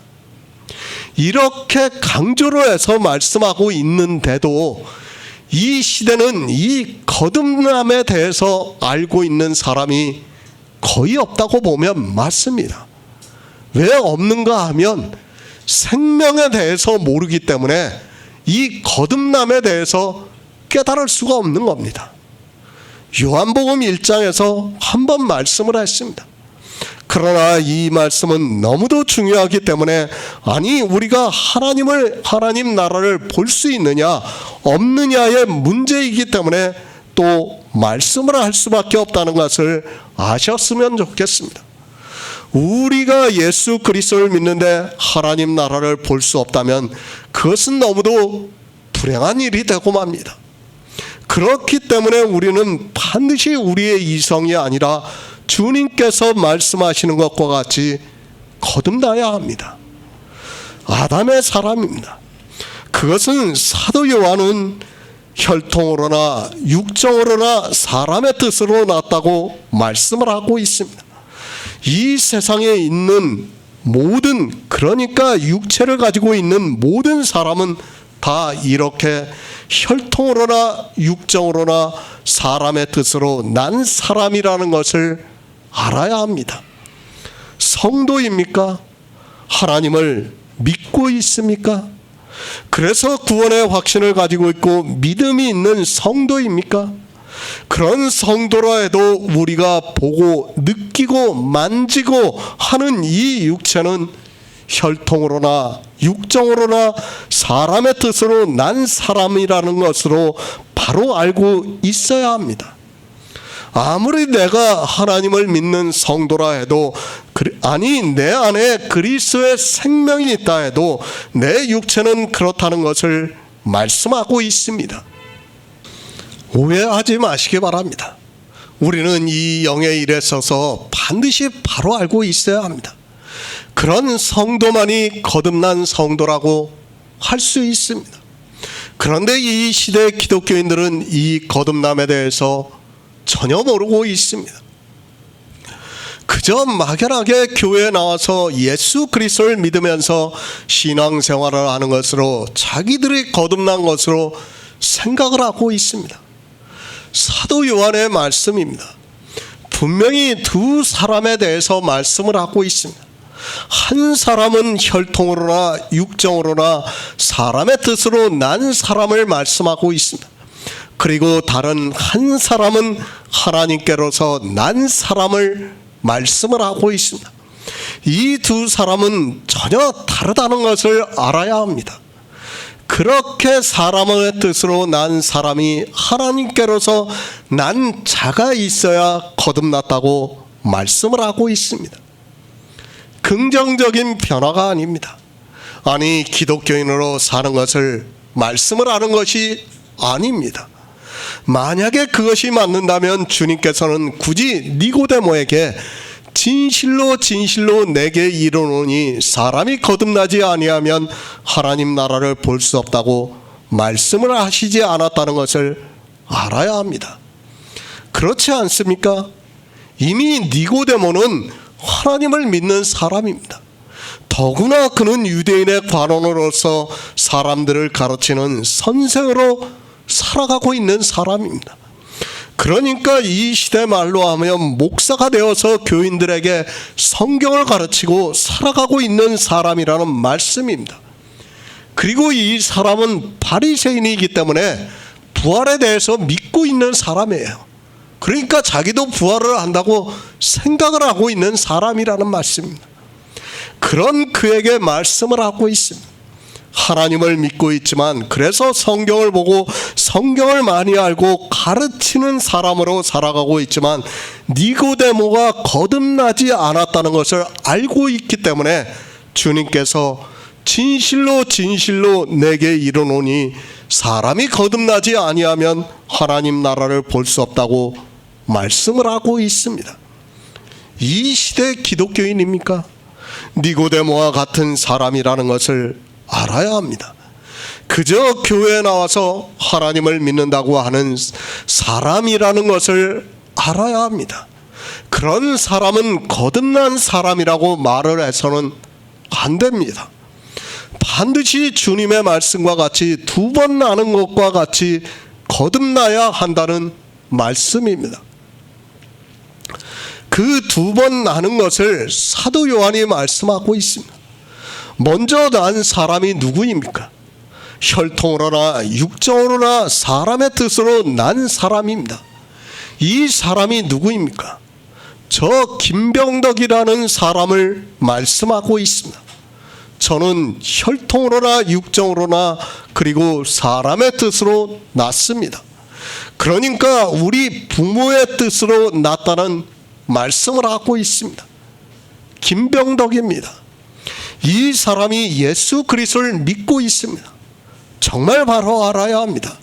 이렇게 강조를 해서 말씀하고 있는데도 이 시대는 이 거듭남에 대해서 알고 있는 사람이 거의 없다고 보면 맞습니다. 왜 없는가 하면 생명에 대해서 모르기 때문에 이 거듭남에 대해서 깨달을 수가 없는 겁니다. 요한복음 1장에서 한번 말씀을 했습니다. 그러나 이 말씀은 너무도 중요하기 때문에 아니 우리가 하나님 나라를 볼 수 있느냐 없느냐의 문제이기 때문에 또 말씀을 할 수밖에 없다는 것을 아셨으면 좋겠습니다. 우리가 예수 그리스도를 믿는데 하나님 나라를 볼 수 없다면 그것은 너무도 불행한 일이 되고 맙니다. 그렇기 때문에 우리는 반드시 우리의 이성이 아니라 주님께서 말씀하시는 것과 같이 거듭나야 합니다. 아담의 사람입니다. 그것은 사도 요한은 혈통으로나 육정으로나 사람의 뜻으로 났다고 말씀을 하고 있습니다. 이 세상에 있는 모든, 그러니까 육체를 가지고 있는 모든 사람은 다 이렇게 혈통으로나 육정으로나 사람의 뜻으로 난 사람이라는 것을 알아야 합니다. 성도입니까? 하나님을 믿고 있습니까? 그래서 구원의 확신을 가지고 있고 믿음이 있는 성도입니까? 그런 성도라 해도 우리가 보고 느끼고 만지고 하는 이 육체는 혈통으로나 육정으로나 사람의 뜻으로 난 사람이라는 것으로 바로 알고 있어야 합니다. 아무리 내가 하나님을 믿는 성도라 해도 아니 내 안에 그리스도의 생명이 있다 해도 내 육체는 그렇다는 것을 말씀하고 있습니다. 오해하지 마시기 바랍니다. 우리는 이 영의 일에 있어서 반드시 바로 알고 있어야 합니다. 그런 성도만이 거듭난 성도라고 할 수 있습니다. 그런데 이 시대 기독교인들은 이 거듭남에 대해서 전혀 모르고 있습니다. 그저 막연하게 교회에 나와서 예수 그리스도를 믿으면서 신앙생활을 하는 것으로 자기들이 거듭난 것으로 생각을 하고 있습니다. 사도 요한의 말씀입니다. 분명히 두 사람에 대해서 말씀을 하고 있습니다. 한 사람은 혈통으로나 육정으로나 사람의 뜻으로 난 사람을 말씀하고 있습니다. 그리고 다른 한 사람은 하나님께로서 난 사람을 말씀을 하고 있습니다. 이 두 사람은 전혀 다르다는 것을 알아야 합니다. 그렇게 사람의 뜻으로 난 사람이 하나님께로서 난 자가 있어야 거듭났다고 말씀을 하고 있습니다. 긍정적인 변화가 아닙니다. 아니 기독교인으로 사는 것을 말씀을 하는 것이 아닙니다. 만약에 그것이 맞는다면 주님께서는 굳이 니고데모에게 진실로 진실로 내게 이르노니 사람이 거듭나지 아니하면 하나님 나라를 볼 수 없다고 말씀을 하시지 않았다는 것을 알아야 합니다. 그렇지 않습니까? 이미 니고데모는 하나님을 믿는 사람입니다. 더구나 그는 유대인의 관원으로서 사람들을 가르치는 선생으로 살아가고 있는 사람입니다. 그러니까 이 시대 말로 하면 목사가 되어서 교인들에게 성경을 가르치고 살아가고 있는 사람이라는 말씀입니다. 그리고 이 사람은 바리새인이기 때문에 부활에 대해서 믿고 있는 사람이에요. 그러니까 자기도 부활을 한다고 생각을 하고 있는 사람이라는 말씀입니다. 그런 그에게 말씀을 하고 있습니다. 하나님을 믿고 있지만 그래서 성경을 보고 성경을 많이 알고 가르치는 사람으로 살아가고 있지만 니고데모가 거듭나지 않았다는 것을 알고 있기 때문에 주님께서 진실로 진실로 내게 이르노니 사람이 거듭나지 아니하면 하나님 나라를 볼 수 없다고 말씀을 하고 있습니다. 이 시대 기독교인입니까? 니고데모와 같은 사람이라는 것을 알아야 합니다. 그저 교회에 나와서 하나님을 믿는다고 하는 사람이라는 것을 알아야 합니다. 그런 사람은 거듭난 사람이라고 말을 해서는 안 됩니다. 반드시 주님의 말씀과 같이 두 번 나는 것과 같이 거듭나야 한다는 말씀입니다. 그 두 번 나는 것을 사도 요한이 말씀하고 있습니다. 먼저 난 사람이 누구입니까? 혈통으로나 육정으로나 사람의 뜻으로 난 사람입니다. 이 사람이 누구입니까? 저 김병덕이라는 사람을 말씀하고 있습니다. 저는 혈통으로나 육정으로나 그리고 사람의 뜻으로 났습니다. 그러니까 우리 부모의 뜻으로 났다는 말씀을 하고 있습니다. 김병덕입니다. 이 사람이 예수 그리스도를 믿고 있습니다. 정말 바로 알아야 합니다.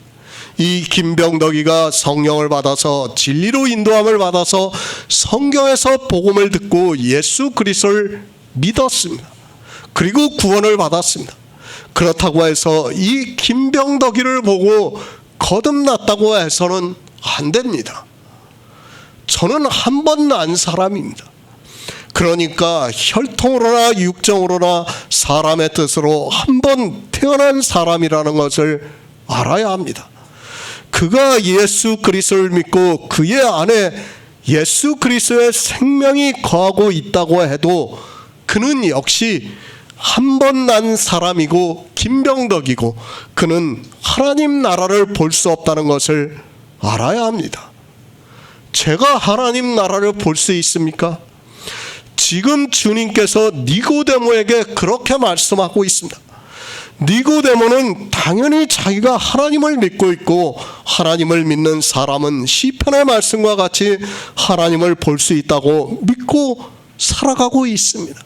이 김병덕이가 성령을 받아서 진리로 인도함을 받아서 성경에서 복음을 듣고 예수 그리스도를 믿었습니다. 그리고 구원을 받았습니다. 그렇다고 해서 이 김병덕이를 보고 거듭났다고 해서는 안 됩니다. 저는 한 번 난 사람입니다. 그러니까 혈통으로나 육정으로나 사람의 뜻으로 한 번 태어난 사람이라는 것을 알아야 합니다. 그가 예수 그리스도를 믿고 그의 안에 예수 그리스도의 생명이 거하고 있다고 해도 그는 역시 한 번 난 사람이고 김병덕이고 그는 하나님 나라를 볼 수 없다는 것을 알아야 합니다. 제가 하나님 나라를 볼 수 있습니까? 지금 주님께서 니고데모에게 그렇게 말씀하고 있습니다. 니고데모는 당연히 자기가 하나님을 믿고 있고 하나님을 믿는 사람은 시편의 말씀과 같이 하나님을 볼 수 있다고 믿고 살아가고 있습니다.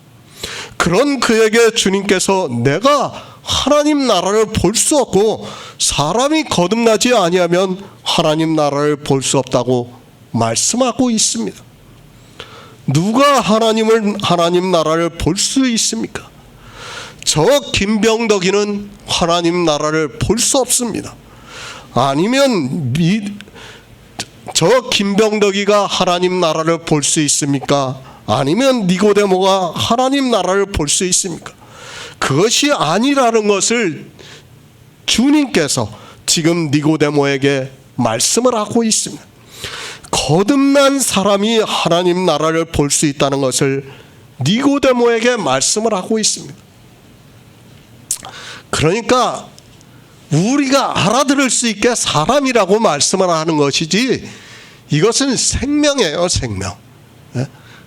그런 그에게 주님께서 내가 하나님 나라를 볼 수 없고 사람이 거듭나지 아니하면 하나님 나라를 볼 수 없다고 말씀하고 있습니다. 누가 하나님 나라를 볼 수 있습니까? 저 김병덕이는 하나님 나라를 볼 수 없습니다. 아니면 저 김병덕이가 하나님 나라를 볼 수 있습니까? 아니면 니고데모가 하나님 나라를 볼 수 있습니까? 그것이 아니라는 것을 주님께서 지금 니고데모에게 말씀을 하고 있습니다. 거듭난 사람이 하나님 나라를 볼 수 있다는 것을 니고데모에게 말씀을 하고 있습니다. 그러니까 우리가 알아들을 수 있게 사람이라고 말씀을 하는 것이지 이것은 생명이에요, 생명.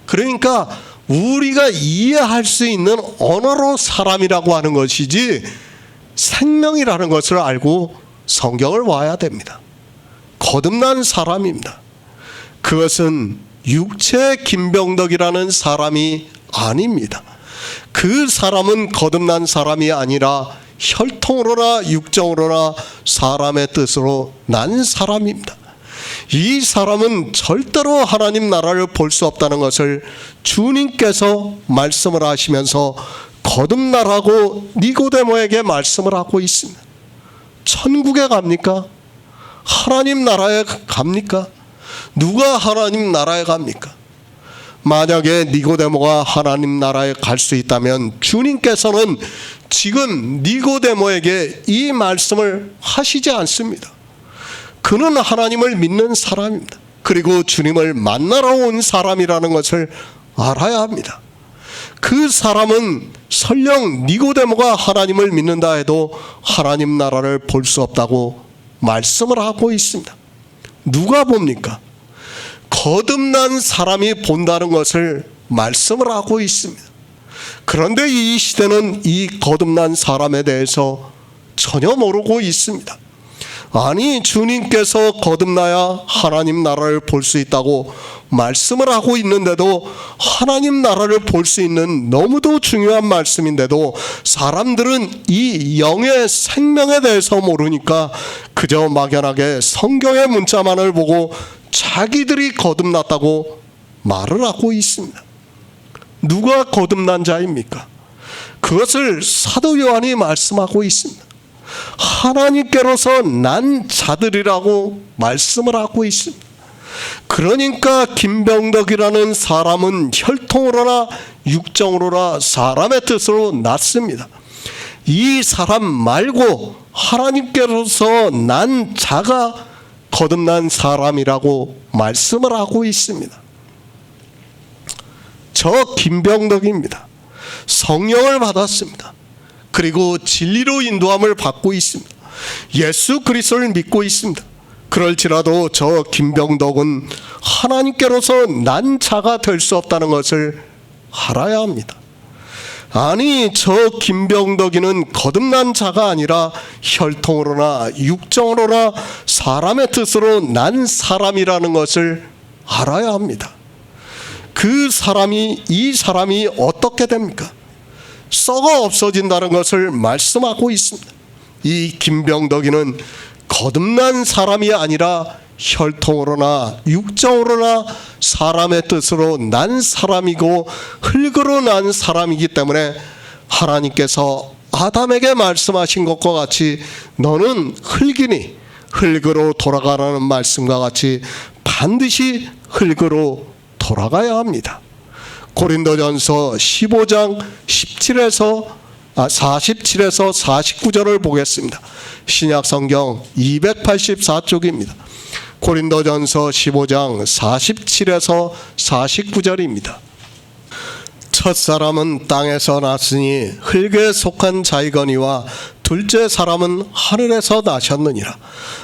그러니까 우리가 이해할 수 있는 언어로 사람이라고 하는 것이지 생명이라는 것을 알고 성경을 와야 됩니다. 거듭난 사람입니다. 그것은 육체 김병덕이라는 사람이 아닙니다. 그 사람은 거듭난 사람이 아니라 혈통으로나 육정으로나 사람의 뜻으로 난 사람입니다. 이 사람은 절대로 하나님 나라를 볼 수 없다는 것을 주님께서 말씀을 하시면서 거듭나라고 니고데모에게 말씀을 하고 있습니다. 천국에 갑니까? 하나님 나라에 갑니까? 누가 하나님 나라에 갑니까? 만약에 니고데모가 하나님 나라에 갈 수 있다면 주님께서는 지금 니고데모에게 이 말씀을 하시지 않습니다. 그는 하나님을 믿는 사람입니다. 그리고 주님을 만나러 온 사람이라는 것을 알아야 합니다. 그 사람은 설령 니고데모가 하나님을 믿는다 해도 하나님 나라를 볼 수 없다고 말씀을 하고 있습니다. 누가 봅니까? 거듭난 사람이 본다는 것을 말씀을 하고 있습니다. 그런데 이 시대는 이 거듭난 사람에 대해서 전혀 모르고 있습니다. 아니, 주님께서 거듭나야 하나님 나라를 볼 수 있다고 말씀을 하고 있는데도, 하나님 나라를 볼 수 있는 너무도 중요한 말씀인데도 사람들은 이 영의 생명에 대해서 모르니까 그저 막연하게 성경의 문자만을 보고 자기들이 거듭났다고 말을 하고 있습니다. 누가 거듭난 자입니까? 그것을 사도 요한이 말씀하고 있습니다. 하나님께로서 난 자들이라고 말씀을 하고 있습니다. 그러니까 김병덕이라는 사람은 혈통으로나 육정으로나 사람의 뜻으로 났습니다. 이 사람 말고 하나님께로서 난 자가 거듭난 사람이라고 말씀을 하고 있습니다. 저 김병덕입니다. 성령을 받았습니다. 그리고 진리로 인도함을 받고 있습니다. 예수 그리스도를 믿고 있습니다. 그럴지라도 저 김병덕은 하나님께로서 난 자가 될 수 없다는 것을 알아야 합니다. 아니, 저 김병덕이는 거듭난 자가 아니라 혈통으로나 육정으로나 사람의 뜻으로 난 사람이라는 것을 알아야 합니다. 이 사람이 어떻게 됩니까? 썩어 없어진다는 것을 말씀하고 있습니다. 이 김병덕이는 거듭난 사람이 아니라 혈통으로나 육정으로나 사람의 뜻으로 난 사람이고 흙으로 난 사람이기 때문에 하나님께서 아담에게 말씀하신 것과 같이 너는 흙이니 흙으로 돌아가라는 말씀과 같이 반드시 흙으로 돌아가야 합니다. 고린도전서 15장 47에서 49절을 보겠습니다. 신약성경 284쪽입니다. 고린도전서 15장 47에서 49절입니다. 첫사람은 땅에서 났으니 흙에 속한 자이거니와 둘째 사람은 하늘에서 나셨느니라.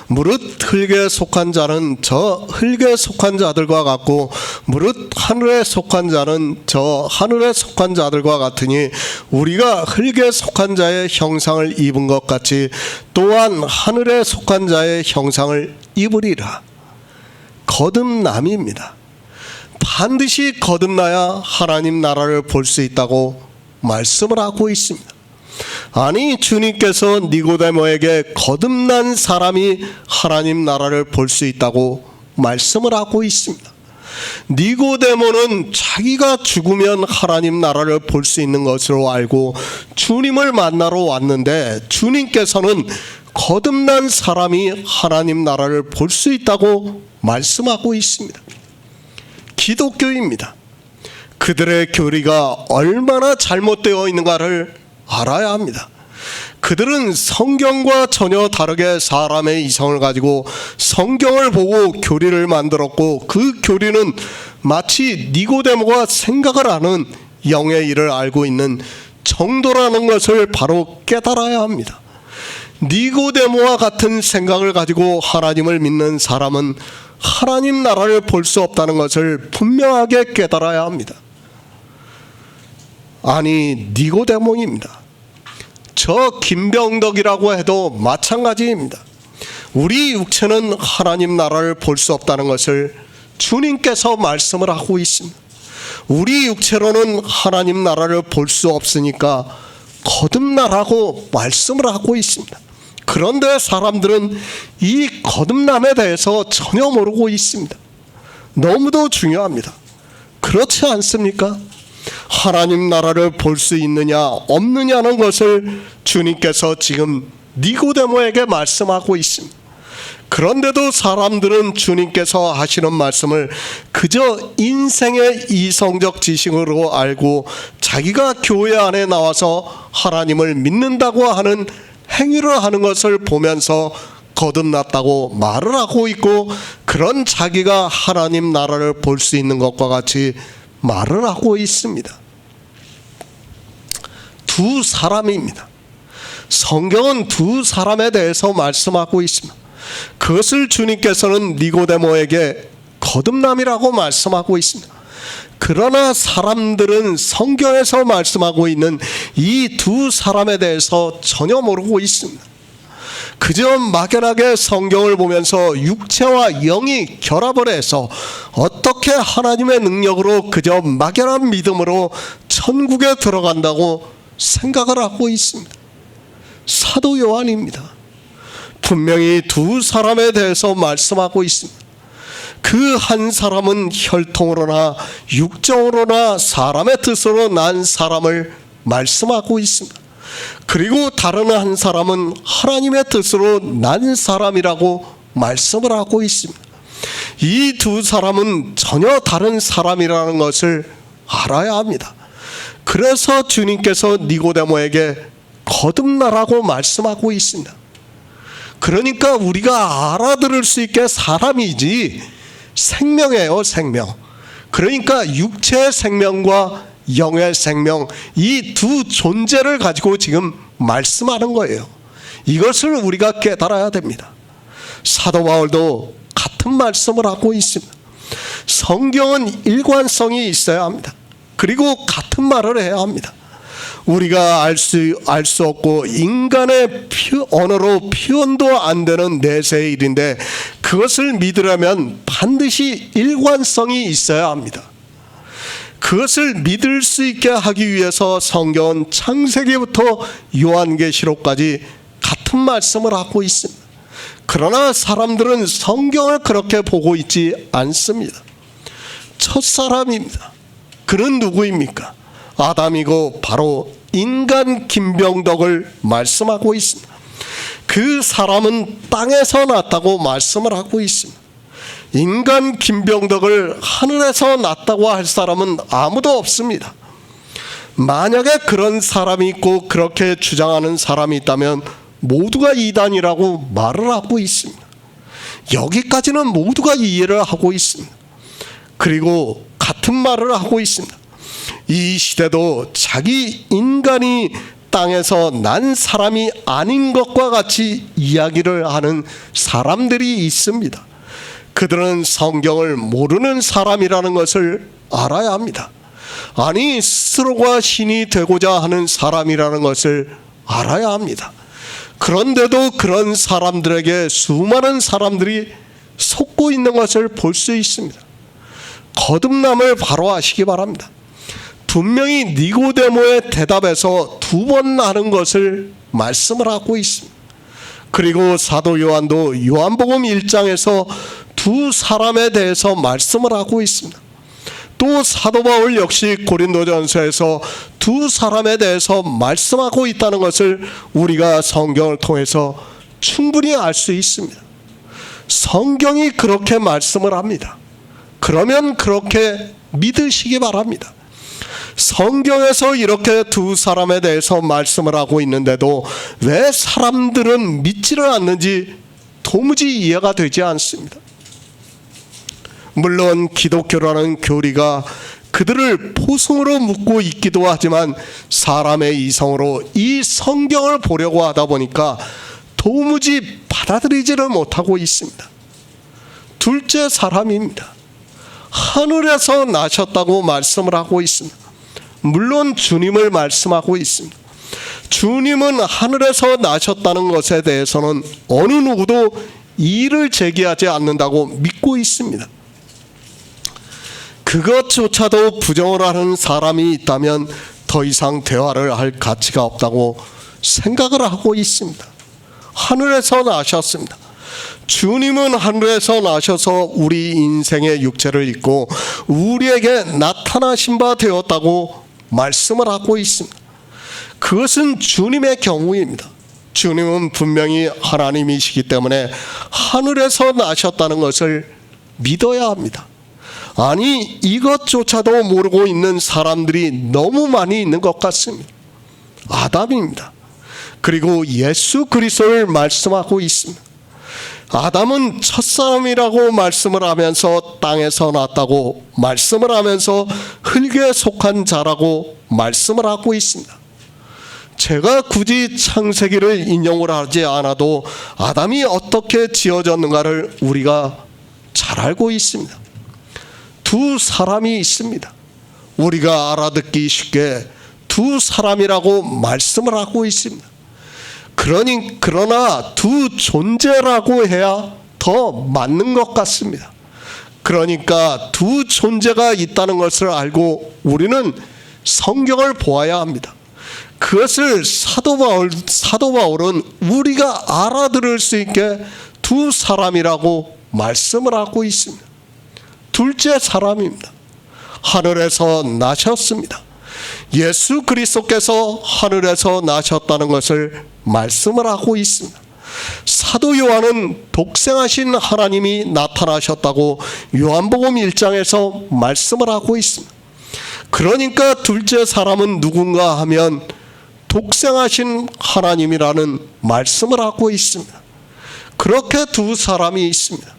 무릇 흙에 속한 자는 저 흙에 속한 자들과 같고 무릇 하늘에 속한 자는 저 하늘에 속한 자들과 같으니 우리가 흙에 속한 자의 형상을 입은 것 같이 또한 하늘에 속한 자의 형상을 입으리라. 거듭남입니다. 반드시 거듭나야 하나님 나라를 볼 수 있다고 말씀을 하고 있습니다. 아니, 주님께서 니고데모에게 거듭난 사람이 하나님 나라를 볼 수 있다고 말씀을 하고 있습니다. 니고데모는 자기가 죽으면 하나님 나라를 볼 수 있는 것으로 알고 주님을 만나러 왔는데 주님께서는 거듭난 사람이 하나님 나라를 볼 수 있다고 말씀하고 있습니다. 기독교입니다. 그들의 교리가 얼마나 잘못되어 있는가를 알아야 합니다. 그들은 성경과 전혀 다르게 사람의 이성을 가지고 성경을 보고 교리를 만들었고 그 교리는 마치 니고데모가 생각을 하는 영의 일을 알고 있는 정도라는 것을 바로 깨달아야 합니다. 니고데모와 같은 생각을 가지고 하나님을 믿는 사람은 하나님 나라를 볼 수 없다는 것을 분명하게 깨달아야 합니다. 아니, 니고데모입니다. 저 김병덕이라고 해도 마찬가지입니다. 우리 육체는 하나님 나라를 볼 수 없다는 것을 주님께서 말씀을 하고 있습니다. 우리 육체로는 하나님 나라를 볼 수 없으니까 거듭나라고 말씀을 하고 있습니다. 그런데 사람들은 이 거듭남에 대해서 전혀 모르고 있습니다. 너무도 중요합니다. 그렇지 않습니까? 하나님 나라를 볼 수 있느냐 없느냐는 것을 주님께서 지금 니고데모에게 말씀하고 있습니다. 그런데도 사람들은 주님께서 하시는 말씀을 그저 인생의 이성적 지식으로 알고 자기가 교회 안에 나와서 하나님을 믿는다고 하는 행위를 하는 것을 보면서 거듭났다고 말을 하고 있고 그런 자기가 하나님 나라를 볼 수 있는 것과 같이 말을 하고 있습니다. 두 사람입니다. 성경은 두 사람에 대해서 말씀하고 있습니다. 그것을 주님께서는 니고데모에게 거듭남이라고 말씀하고 있습니다. 그러나 사람들은 성경에서 말씀하고 있는 이 두 사람에 대해서 전혀 모르고 있습니다. 그저 막연하게 성경을 보면서 육체와 영이 결합을 해서 어떻게 하나님의 능력으로 그저 막연한 믿음으로 천국에 들어간다고 생각을 하고 있습니다. 사도 요한입니다. 분명히 두 사람에 대해서 말씀하고 있습니다. 그 한 사람은 혈통으로나 육정으로나 사람의 뜻으로 난 사람을 말씀하고 있습니다. 그리고 다른 한 사람은 하나님의 뜻으로 난 사람이라고 말씀을 하고 있습니다. 이 두 사람은 전혀 다른 사람이라는 것을 알아야 합니다. 그래서 주님께서 니고데모에게 거듭나라고 말씀하고 있습니다. 그러니까 우리가 알아들을 수 있게 사람이지 생명이에요, 생명. 그러니까 육체의 생명과 영의 생명, 이 두 존재를 가지고 지금 말씀하는 거예요. 이것을 우리가 깨달아야 됩니다. 사도 바울도 같은 말씀을 하고 있습니다. 성경은 일관성이 있어야 합니다. 그리고 같은 말을 해야 합니다. 우리가 알 수 없고 인간의 언어로 표현도 안 되는 내세의 일인데 그것을 믿으려면 반드시 일관성이 있어야 합니다. 그것을 믿을 수 있게 하기 위해서 성경은 창세기부터 요한계시록까지 같은 말씀을 하고 있습니다. 그러나 사람들은 성경을 그렇게 보고 있지 않습니다. 첫사람입니다. 그는 누구입니까? 아담이고 바로 인간 김병덕을 말씀하고 있습니다. 그 사람은 땅에서 났다고 말씀을 하고 있습니다. 인간 김병덕을 하늘에서 났다고 할 사람은 아무도 없습니다. 만약에 그런 사람이 있고 그렇게 주장하는 사람이 있다면 모두가 이단이라고 말을 하고 있습니다. 여기까지는 모두가 이해를 하고 있습니다. 그리고 같은 말을 하고 있습니다. 이 시대도 자기 인간이 땅에서 난 사람이 아닌 것과 같이 이야기를 하는 사람들이 있습니다. 그들은 성경을 모르는 사람이라는 것을 알아야 합니다. 아니, 스스로가 신이 되고자 하는 사람이라는 것을 알아야 합니다. 그런데도 그런 사람들에게 수많은 사람들이 속고 있는 것을 볼 수 있습니다. 거듭남을 바로 하시기 바랍니다. 분명히 니고데모의 대답에서 두 번 하는 것을 말씀을 하고 있습니다. 그리고 사도 요한도 요한복음 1장에서 두 사람에 대해서 말씀을 하고 있습니다. 또 사도 바울 역시 고린도전서에서 두 사람에 대해서 말씀하고 있다는 것을 우리가 성경을 통해서 충분히 알 수 있습니다. 성경이 그렇게 말씀을 합니다. 그러면 그렇게 믿으시기 바랍니다. 성경에서 이렇게 두 사람에 대해서 말씀을 하고 있는데도 왜 사람들은 믿지를 않는지 도무지 이해가 되지 않습니다. 물론 기독교라는 교리가 그들을 포승으로 묶고 있기도 하지만 사람의 이성으로 이 성경을 보려고 하다 보니까 도무지 받아들이지를 못하고 있습니다. 둘째 사람입니다. 하늘에서 나셨다고 말씀을 하고 있습니다. 물론 주님을 말씀하고 있습니다. 주님은 하늘에서 나셨다는 것에 대해서는 어느 누구도 이의를 제기하지 않는다고 믿고 있습니다. 그것조차도 부정을 하는 사람이 있다면 더 이상 대화를 할 가치가 없다고 생각을 하고 있습니다. 하늘에서 나셨습니다. 주님은 하늘에서 나셔서 우리 인생의 육체를 입고 우리에게 나타나신 바 되었다고 말씀을 하고 있습니다. 그것은 주님의 경우입니다. 주님은 분명히 하나님이시기 때문에 하늘에서 나셨다는 것을 믿어야 합니다. 아니, 이것조차도 모르고 있는 사람들이 너무 많이 있는 것 같습니다. 아담입니다. 그리고 예수 그리스도를 말씀하고 있습니다. 아담은 첫사람이라고 말씀을 하면서 땅에서 났다고 말씀을 하면서 흙에 속한 자라고 말씀을 하고 있습니다. 제가 굳이 창세기를 인용을 하지 않아도 아담이 어떻게 지어졌는가를 우리가 잘 알고 있습니다. 두 사람이 있습니다. 우리가 알아듣기 쉽게 두 사람이라고 말씀을 하고 있습니다. 그러나 두 존재라고 해야 더 맞는 것 같습니다. 그러니까 두 존재가 있다는 것을 알고 우리는 성경을 보아야 합니다. 그것을 사도 바울은 우리가 알아들을 수 있게 두 사람이라고 말씀을 하고 있습니다. 둘째 사람입니다. 하늘에서 나셨습니다. 예수 그리스도께서 하늘에서 나셨다는 것을 말씀을 하고 있습니다. 사도 요한은 독생하신 하나님이 나타나셨다고 요한복음 1장에서 말씀을 하고 있습니다. 그러니까 둘째 사람은 누군가 하면 독생하신 하나님이라는 말씀을 하고 있습니다. 그렇게 두 사람이 있습니다.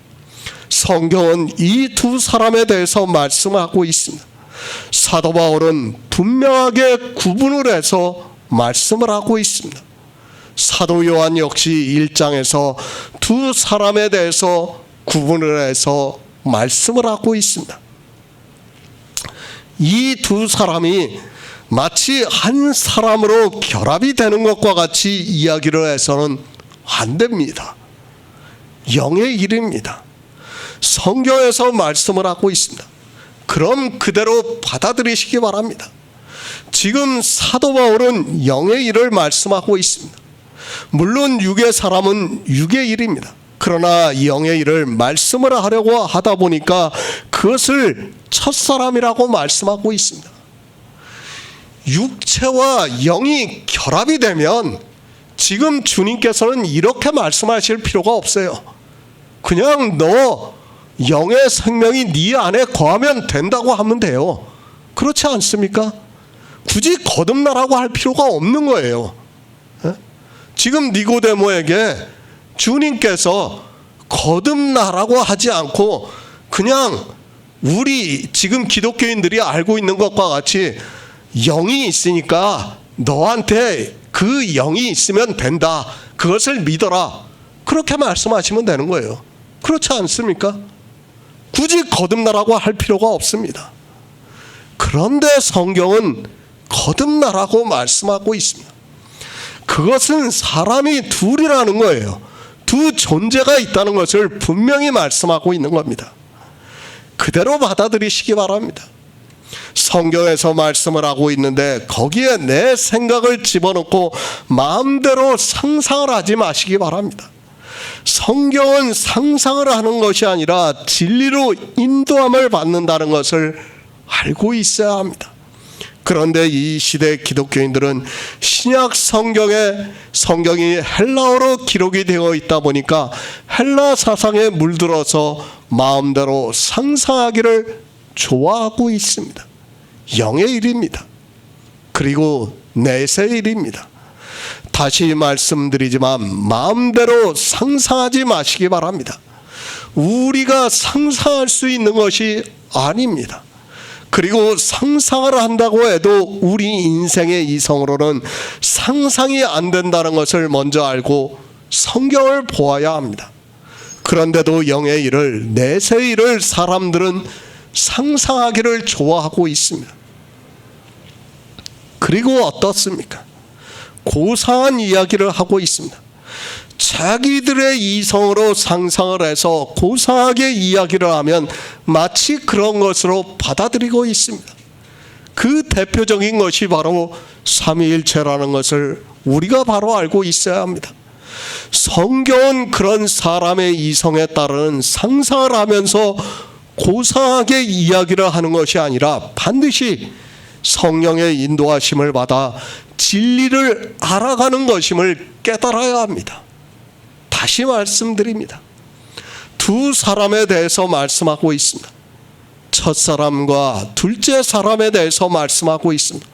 성경은 이 두 사람에 대해서 말씀하고 있습니다. 사도 바울은 분명하게 구분을 해서 말씀을 하고 있습니다. 사도 요한 역시 1장에서 두 사람에 대해서 구분을 해서 말씀을 하고 있습니다. 이 두 사람이 마치 한 사람으로 결합이 되는 것과 같이 이야기를 해서는 안 됩니다. 영의 일입니다. 성경에서 말씀을 하고 있습니다. 그럼 그대로 받아들이시기 바랍니다. 지금 사도 바울은 영의 일을 말씀하고 있습니다. 물론 육의 사람은 육의 일입니다. 그러나 영의 일을 말씀을 하려고 하다 보니까 그것을 첫사람이라고 말씀하고 있습니다. 육체와 영이 결합이 되면 지금 주님께서는 이렇게 말씀하실 필요가 없어요. 그냥 너 영의 생명이 네 안에 거하면 된다고 하면 돼요. 그렇지 않습니까? 굳이 거듭나라고 할 필요가 없는 거예요. 지금 니고데모에게 주님께서 거듭나라고 하지 않고 그냥 우리 지금 기독교인들이 알고 있는 것과 같이 영이 있으니까 너한테 그 영이 있으면 된다. 그것을 믿어라. 그렇게 말씀하시면 되는 거예요. 그렇지 않습니까? 굳이 거듭나라고 할 필요가 없습니다. 그런데 성경은 거듭나라고 말씀하고 있습니다. 그것은 사람이 둘이라는 거예요. 두 존재가 있다는 것을 분명히 말씀하고 있는 겁니다. 그대로 받아들이시기 바랍니다. 성경에서 말씀을 하고 있는데 거기에 내 생각을 집어넣고 마음대로 상상을 하지 마시기 바랍니다. 성경은 상상을 하는 것이 아니라 진리로 인도함을 받는다는 것을 알고 있어야 합니다. 그런데 이 시대 기독교인들은 신약 성경이 헬라어로 기록이 되어 있다 보니까 헬라 사상에 물들어서 마음대로 상상하기를 좋아하고 있습니다. 영의 일입니다. 그리고 내세의 일입니다. 다시 말씀드리지만 마음대로 상상하지 마시기 바랍니다. 우리가 상상할 수 있는 것이 아닙니다. 그리고 상상을 한다고 해도 우리 인생의 이성으로는 상상이 안 된다는 것을 먼저 알고 성경을 보아야 합니다. 그런데도 영의 일을, 내세의 일을 사람들은 상상하기를 좋아하고 있습니다. 그리고 어떻습니까? 고상한 이야기를 하고 있습니다. 자기들의 이성으로 상상을 해서 고상하게 이야기를 하면 마치 그런 것으로 받아들이고 있습니다. 그 대표적인 것이 바로 삼위일체라는 것을 우리가 바로 알고 있어야 합니다. 성경은 그런 사람의 이성에 따르는 상상을 하면서 고상하게 이야기를 하는 것이 아니라 반드시 성령의 인도하심을 받아 진리를 알아가는 것임을 깨달아야 합니다. 다시 말씀드립니다. 두 사람에 대해서 말씀하고 있습니다. 첫 사람과 둘째 사람에 대해서 말씀하고 있습니다.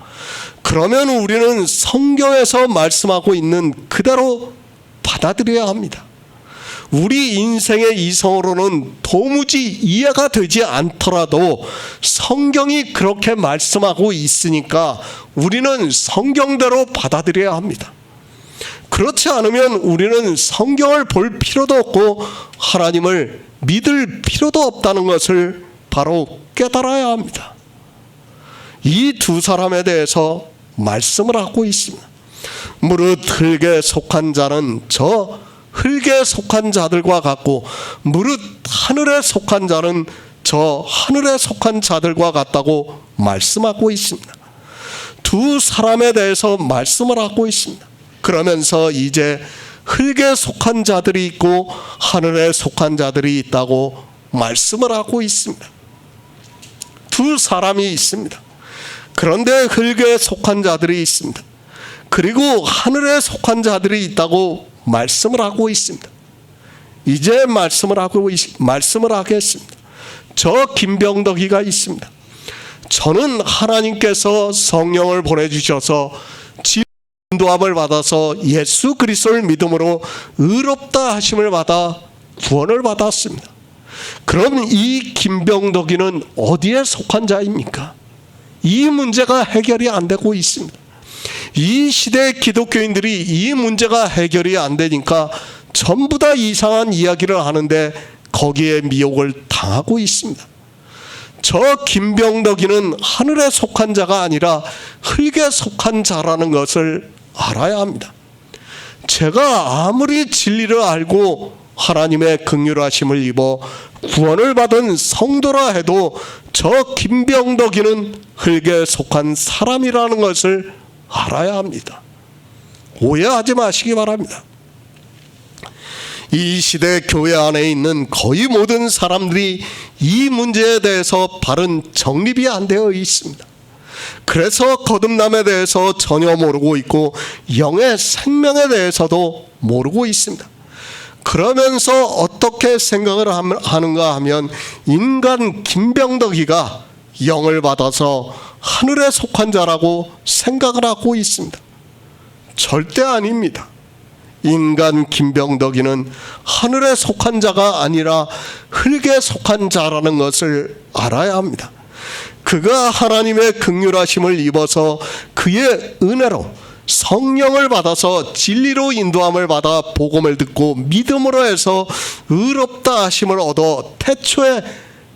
그러면 우리는 성경에서 말씀하고 있는 그대로 받아들여야 합니다. 우리 인생의 이성으로는 도무지 이해가 되지 않더라도 성경이 그렇게 말씀하고 있으니까 우리는 성경대로 받아들여야 합니다. 그렇지 않으면 우리는 성경을 볼 필요도 없고 하나님을 믿을 필요도 없다는 것을 바로 깨달아야 합니다. 이 두 사람에 대해서 말씀을 하고 있습니다. 무릇 흙에 속한 자는 저 흙에 속한 자들과 같고 무릇 하늘에 속한 자는 저 하늘에 속한 자들과 같다고 말씀하고 있습니다. 두 사람에 대해서 말씀을 하고 있습니다. 그러면서 이제 흙에 속한 자들이 있고 하늘에 속한 자들이 있다고 말씀을 하고 있습니다. 두 사람이 있습니다. 그런데 흙에 속한 자들이 있습니다. 그리고 하늘에 속한 자들이 있다고 말씀을 하고 있습니다. 이제 말씀을 하겠습니다. 저 김병덕이가 있습니다. 저는 하나님께서 성령을 보내주셔서 인도함을 받아서 예수 그리스도를 믿음으로 의롭다 하심을 받아 구원을 받았습니다. 그럼 이 김병덕이는 어디에 속한 자입니까? 이 문제가 해결이 안 되고 있습니다. 이 시대 기독교인들이 이 문제가 해결이 안 되니까 전부 다 이상한 이야기를 하는데 거기에 미혹을 당하고 있습니다. 저 김병덕이는 하늘에 속한 자가 아니라 흙에 속한 자라는 것을 알아야 합니다. 제가 아무리 진리를 알고 하나님의 긍휼하심을 입어 구원을 받은 성도라 해도 저 김병덕이는 흙에 속한 사람이라는 것을 알아야 합니다. 오해하지 마시기 바랍니다. 이 시대 교회 안에 있는 거의 모든 사람들이 이 문제에 대해서 바른 정립이 안 되어 있습니다. 그래서 거듭남에 대해서 전혀 모르고 있고 영의 생명에 대해서도 모르고 있습니다. 그러면서 어떻게 생각을 하는가 하면 인간 김병덕이가 영을 받아서 하늘에 속한 자라고 생각을 하고 있습니다. 절대 아닙니다. 인간 김병덕이는 하늘에 속한 자가 아니라 흙에 속한 자라는 것을 알아야 합니다. 그가 하나님의 긍휼하심을 입어서 그의 은혜로 성령을 받아서 진리로 인도함을 받아 복음을 듣고 믿음으로 해서 의롭다 하심을 얻어 태초에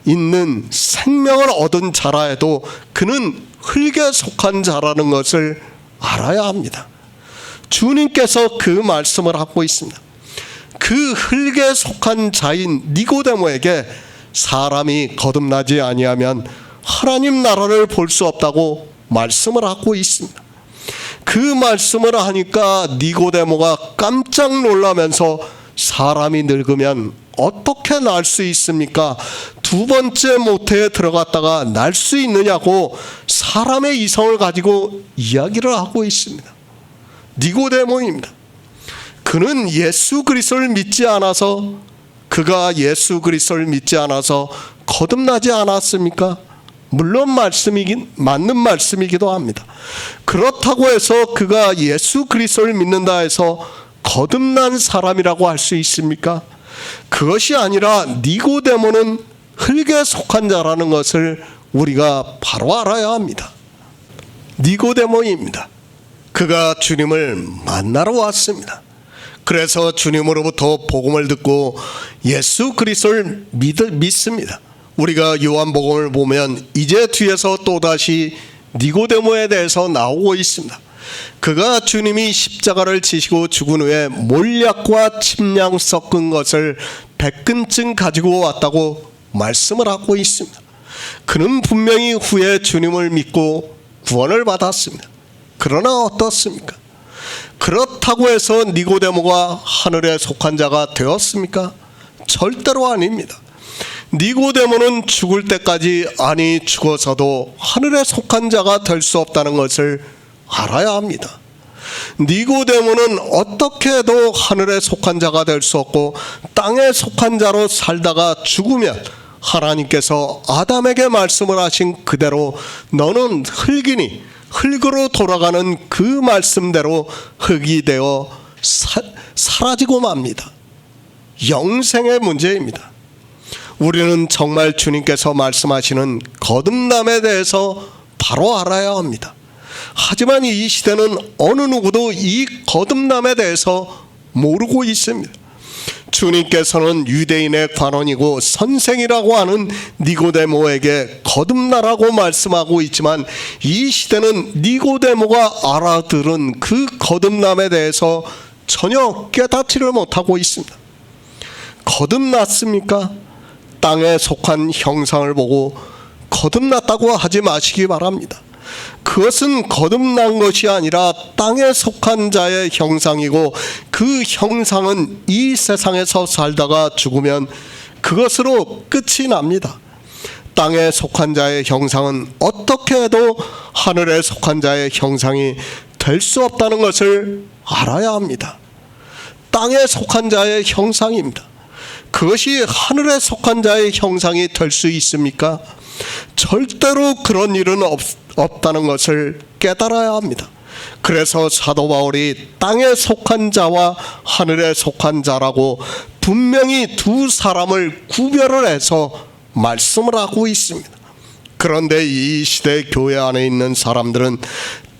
있는 생명을 얻은 자라 해도 그는 흙에 속한 자라는 것을 알아야 합니다. 주님께서 그 말씀을 하고 있습니다. 그 흙에 속한 자인 니고데모에게 사람이 거듭나지 아니하면 하나님 나라를 볼 수 없다고 말씀을 하고 있습니다. 그 말씀을 하니까 니고데모가 깜짝 놀라면서 사람이 늙으면 어떻게 날 수 있습니까? 두 번째 모태에 들어갔다가 날 수 있느냐고 사람의 이성을 가지고 이야기를 하고 있습니다. 니고데모입니다. 그는 예수 그리스도를 믿지 않아서 그가 예수 그리스도를 믿지 않아서 거듭나지 않았습니까? 물론 맞는 말씀이기도 합니다. 그렇다고 해서 그가 예수 그리스도를 믿는다 해서 거듭난 사람이라고 할 수 있습니까? 그것이 아니라 니고데모는 흙에 속한 자라는 것을 우리가 바로 알아야 합니다. 니고데모입니다. 그가 주님을 만나러 왔습니다. 그래서 주님으로부터 복음을 듣고 예수 그리스도를 믿습니다. 우리가 요한복음을 보면 이제 뒤에서 또다시 니고데모에 대해서 나오고 있습니다. 그가 주님이 십자가를 지시고 죽은 후에 몰약과 침량 섞은 것을 100근쯤 가지고 왔다고 말씀을 하고 있습니다. 그는 분명히 후에 주님을 믿고 구원을 받았습니다. 그러나 어떻습니까? 그렇다고 해서 니고데모가 하늘에 속한 자가 되었습니까? 절대로 아닙니다. 니고데모는 죽을 때까지, 아니 죽어서도 하늘에 속한 자가 될 수 없다는 것을 알아야 합니다. 니고데모는 어떻게 해도 하늘에 속한 자가 될 수 없고 땅에 속한 자로 살다가 죽으면 하나님께서 아담에게 말씀을 하신 그대로 너는 흙이니 흙으로 돌아가는 그 말씀대로 흙이 되어 사라지고 맙니다. 영생의 문제입니다. 우리는 정말 주님께서 말씀하시는 거듭남에 대해서 바로 알아야 합니다. 하지만 이 시대는 어느 누구도 이 거듭남에 대해서 모르고 있습니다. 주님께서는 유대인의 관원이고 선생이라고 하는 니고데모에게 거듭나라고 말씀하고 있지만 이 시대는 니고데모가 알아들은 그 거듭남에 대해서 전혀 깨닫지를 못하고 있습니다. 거듭났습니까? 땅에 속한 형상을 보고 거듭났다고 하지 마시기 바랍니다. 그것은 거듭난 것이 아니라 땅에 속한 자의 형상이고 그 형상은 이 세상에서 살다가 죽으면 그것으로 끝이 납니다. 땅에 속한 자의 형상은 어떻게 해도 하늘에 속한 자의 형상이 될 수 없다는 것을 알아야 합니다. 땅에 속한 자의 형상입니다. 그것이 하늘에 속한 자의 형상이 될 수 있습니까? 절대로 그런 일은 없다는 것을 깨달아야 합니다. 그래서 사도 바울이 땅에 속한 자와 하늘에 속한 자라고 분명히 두 사람을 구별을 해서 말씀을 하고 있습니다. 그런데 이 시대 교회 안에 있는 사람들은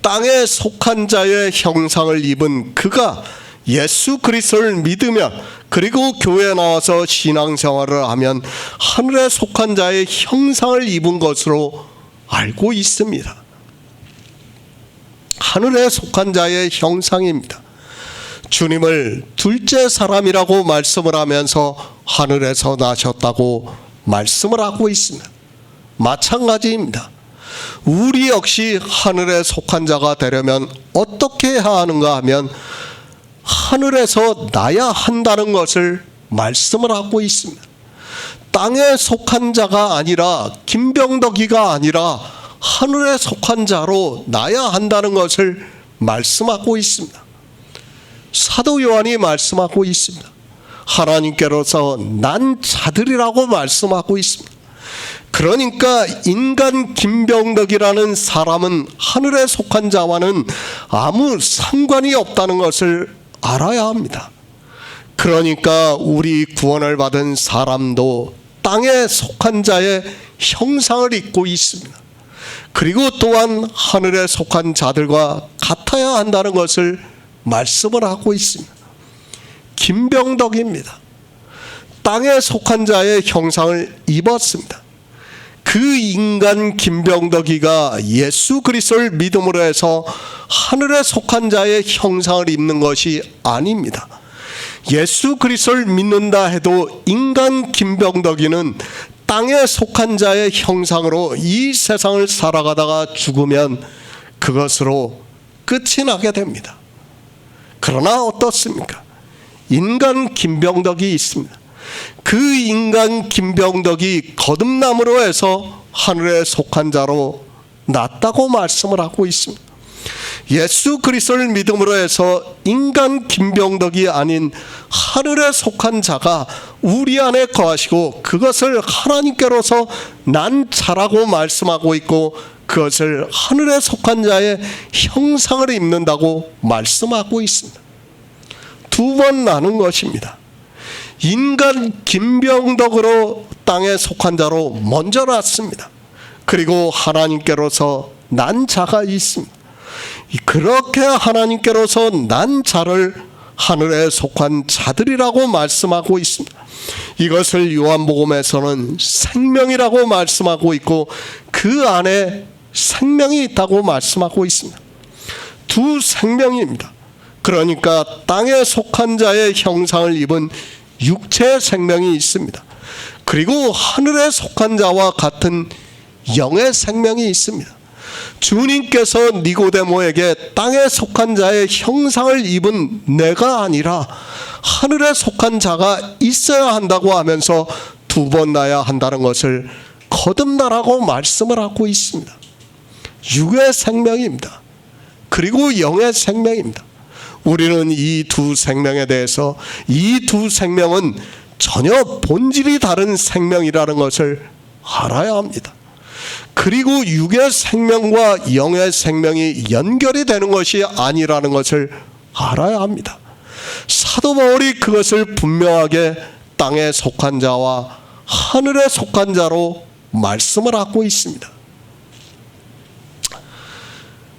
땅에 속한 자의 형상을 입은 그가 예수 그리스도를 믿으면, 그리고 교회에 나와서 신앙생활을 하면 하늘에 속한 자의 형상을 입은 것으로 알고 있습니다. 하늘에 속한 자의 형상입니다. 주님을 둘째 사람이라고 말씀을 하면서 하늘에서 나셨다고 말씀을 하고 있습니다. 마찬가지입니다. 우리 역시 하늘에 속한 자가 되려면 어떻게 해야 하는가 하면 하늘에서 나야 한다는 것을 말씀을 하고 있습니다. 땅에 속한 자가 아니라, 김병덕이가 아니라 하늘에 속한 자로 나야 한다는 것을 말씀하고 있습니다. 사도 요한이 말씀하고 있습니다. 하나님께로서 난 자들이라고 말씀하고 있습니다. 그러니까 인간 김병덕이라는 사람은 하늘에 속한 자와는 아무 상관이 없다는 것을 알아야 합니다. 그러니까 우리 구원을 받은 사람도 땅에 속한 자의 형상을 입고 있습니다. 그리고 또한 하늘에 속한 자들과 같아야 한다는 것을 말씀을 하고 있습니다. 김병덕입니다. 땅에 속한 자의 형상을 입었습니다. 그 인간 김병덕이가 예수 그리스도를 믿음으로 해서 하늘에 속한 자의 형상을 입는 것이 아닙니다. 예수 그리스도를 믿는다 해도 인간 김병덕이는 땅에 속한 자의 형상으로 이 세상을 살아가다가 죽으면 그것으로 끝이 나게 됩니다. 그러나 어떻습니까? 인간 김병덕이 있습니다. 그 인간 김병덕이 거듭남으로 해서 하늘에 속한 자로 났다고 말씀을 하고 있습니다. 예수 그리스도를 믿음으로 해서 인간 김병덕이 아닌 하늘에 속한 자가 우리 안에 거하시고 그것을 하나님께로서 난 자라고 말씀하고 있고 그것을 하늘에 속한 자의 형상을 입는다고 말씀하고 있습니다. 두 번 나눈 것입니다. 인간 김병덕으로 땅에 속한 자로 먼저 났습니다. 그리고 하나님께로서 난 자가 있습니다. 그렇게 하나님께로서 난 자를 하늘에 속한 자들이라고 말씀하고 있습니다. 이것을 요한복음에서는 생명이라고 말씀하고 있고 그 안에 생명이 있다고 말씀하고 있습니다. 두 생명입니다. 그러니까 땅에 속한 자의 형상을 입은 육체의 생명이 있습니다. 그리고 하늘에 속한 자와 같은 영의 생명이 있습니다. 주님께서 니고데모에게 땅에 속한 자의 형상을 입은 내가 아니라 하늘에 속한 자가 있어야 한다고 하면서 두 번 나야 한다는 것을 거듭나라고 말씀을 하고 있습니다. 육의 생명입니다. 그리고 영의 생명입니다. 우리는 이 두 생명에 대해서 이 두 생명은 전혀 본질이 다른 생명이라는 것을 알아야 합니다. 그리고 육의 생명과 영의 생명이 연결이 되는 것이 아니라는 것을 알아야 합니다. 사도 바울이 그것을 분명하게 땅에 속한 자와 하늘에 속한 자로 말씀을 하고 있습니다.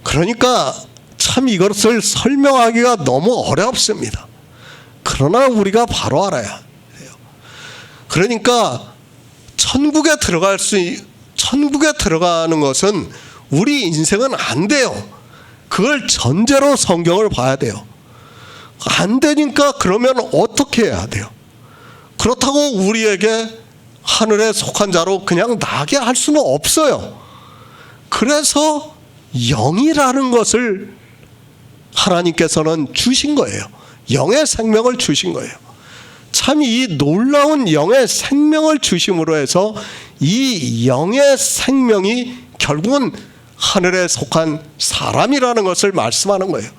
그러니까 참 이것을 설명하기가 너무 어렵습니다. 그러나 우리가 바로 알아야 해요. 그러니까 천국에 들어가는 것은 우리 인생은 안 돼요. 그걸 전제로 성경을 봐야 돼요. 안 되니까 그러면 어떻게 해야 돼요? 그렇다고 우리에게 하늘에 속한 자로 그냥 나게 할 수는 없어요. 그래서 영이라는 것을 하나님께서는 주신 거예요. 영의 생명을 주신 거예요. 참 이 놀라운 영의 생명을 주심으로 해서 이 영의 생명이 결국은 하늘에 속한 사람이라는 것을 말씀하는 거예요.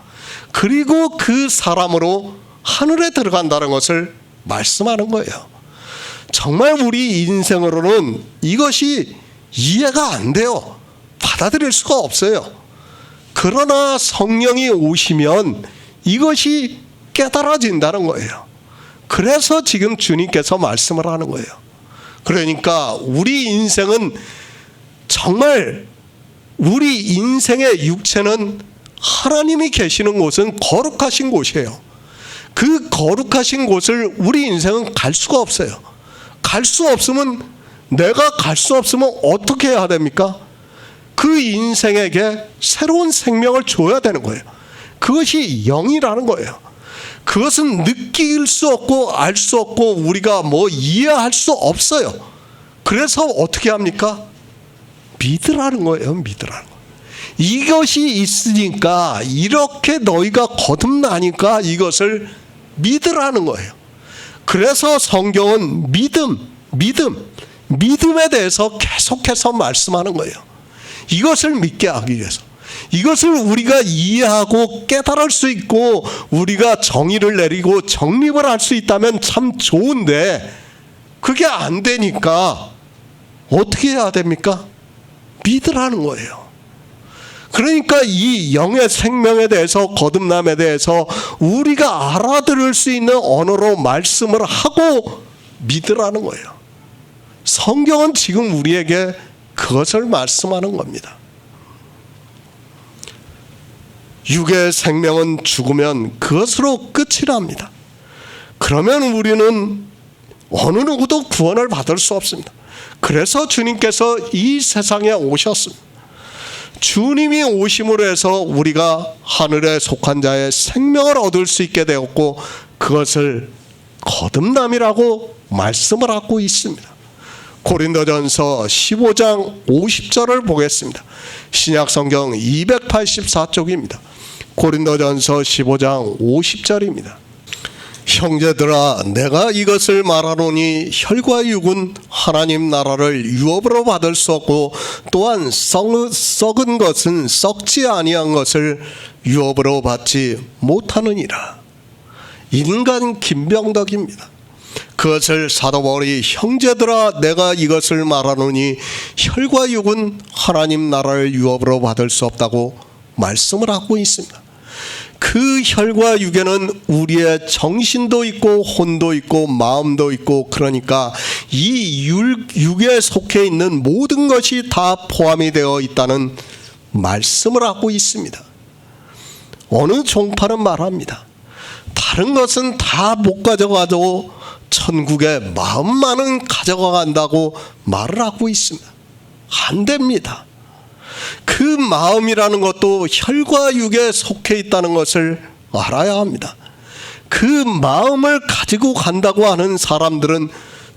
그리고 그 사람으로 하늘에 들어간다는 것을 말씀하는 거예요. 정말 우리 인생으로는 이것이 이해가 안 돼요. 받아들일 수가 없어요. 그러나 성령이 오시면 이것이 깨달아진다는 거예요. 그래서 지금 주님께서 말씀을 하는 거예요. 그러니까 우리 인생은 정말 우리 인생의 육체는 하나님이 계시는 곳은 거룩하신 곳이에요. 그 거룩하신 곳을 우리 인생은 갈 수가 없어요. 갈 수 없으면 내가 갈 수 없으면 어떻게 해야 됩니까? 그 인생에게 새로운 생명을 줘야 되는 거예요. 그것이 영이라는 거예요. 그것은 느낄 수 없고 알 수 없고 우리가 뭐 이해할 수 없어요. 그래서 어떻게 합니까? 믿으라는 거예요. 믿으라는 거예요. 이것이 있으니까 이렇게 너희가 거듭나니까 이것을 믿으라는 거예요. 그래서 성경은 믿음에 대해서 계속해서 말씀하는 거예요. 이것을 믿게 하기 위해서. 이것을 우리가 이해하고 깨달을 수 있고 우리가 정의를 내리고 정립을 할 수 있다면 참 좋은데 그게 안 되니까 어떻게 해야 됩니까? 믿으라는 거예요. 그러니까 이 영의 생명에 대해서 거듭남에 대해서 우리가 알아들을 수 있는 언어로 말씀을 하고 믿으라는 거예요. 성경은 지금 우리에게 그것을 말씀하는 겁니다. 육의 생명은 죽으면 그것으로 끝이 납니다. 그러면 우리는 어느 누구도 구원을 받을 수 없습니다. 그래서 주님께서 이 세상에 오셨습니다. 주님이 오심으로 해서 우리가 하늘에 속한 자의 생명을 얻을 수 있게 되었고 그것을 거듭남이라고 말씀을 하고 있습니다. 고린도전서 15장 50절을 보겠습니다. 신약성경 284쪽입니다. 고린도전서 15장 50절입니다. 형제들아 내가 이것을 말하노니 혈과 육은 하나님 나라를 유업으로 받을 수 없고 또한 썩은 것은 썩지 아니한 것을 유업으로 받지 못하느니라. 인간 김병덕입니다. 그것을 사도 바울이 형제들아 내가 이것을 말하노니 혈과 육은 하나님 나라를 유업으로 받을 수 없다고 말씀을 하고 있습니다. 그 혈과 육에는 우리의 정신도 있고 혼도 있고 마음도 있고 그러니까 이 육에 속해 있는 모든 것이 다 포함이 되어 있다는 말씀을 하고 있습니다. 어느 종파는 말합니다. 다른 것은 다 못 가져가도 천국의 마음만은 가져간다고 말을 하고 있습니다. 안 됩니다. 그 마음이라는 것도 혈과 육에 속해 있다는 것을 알아야 합니다. 그 마음을 가지고 간다고 하는 사람들은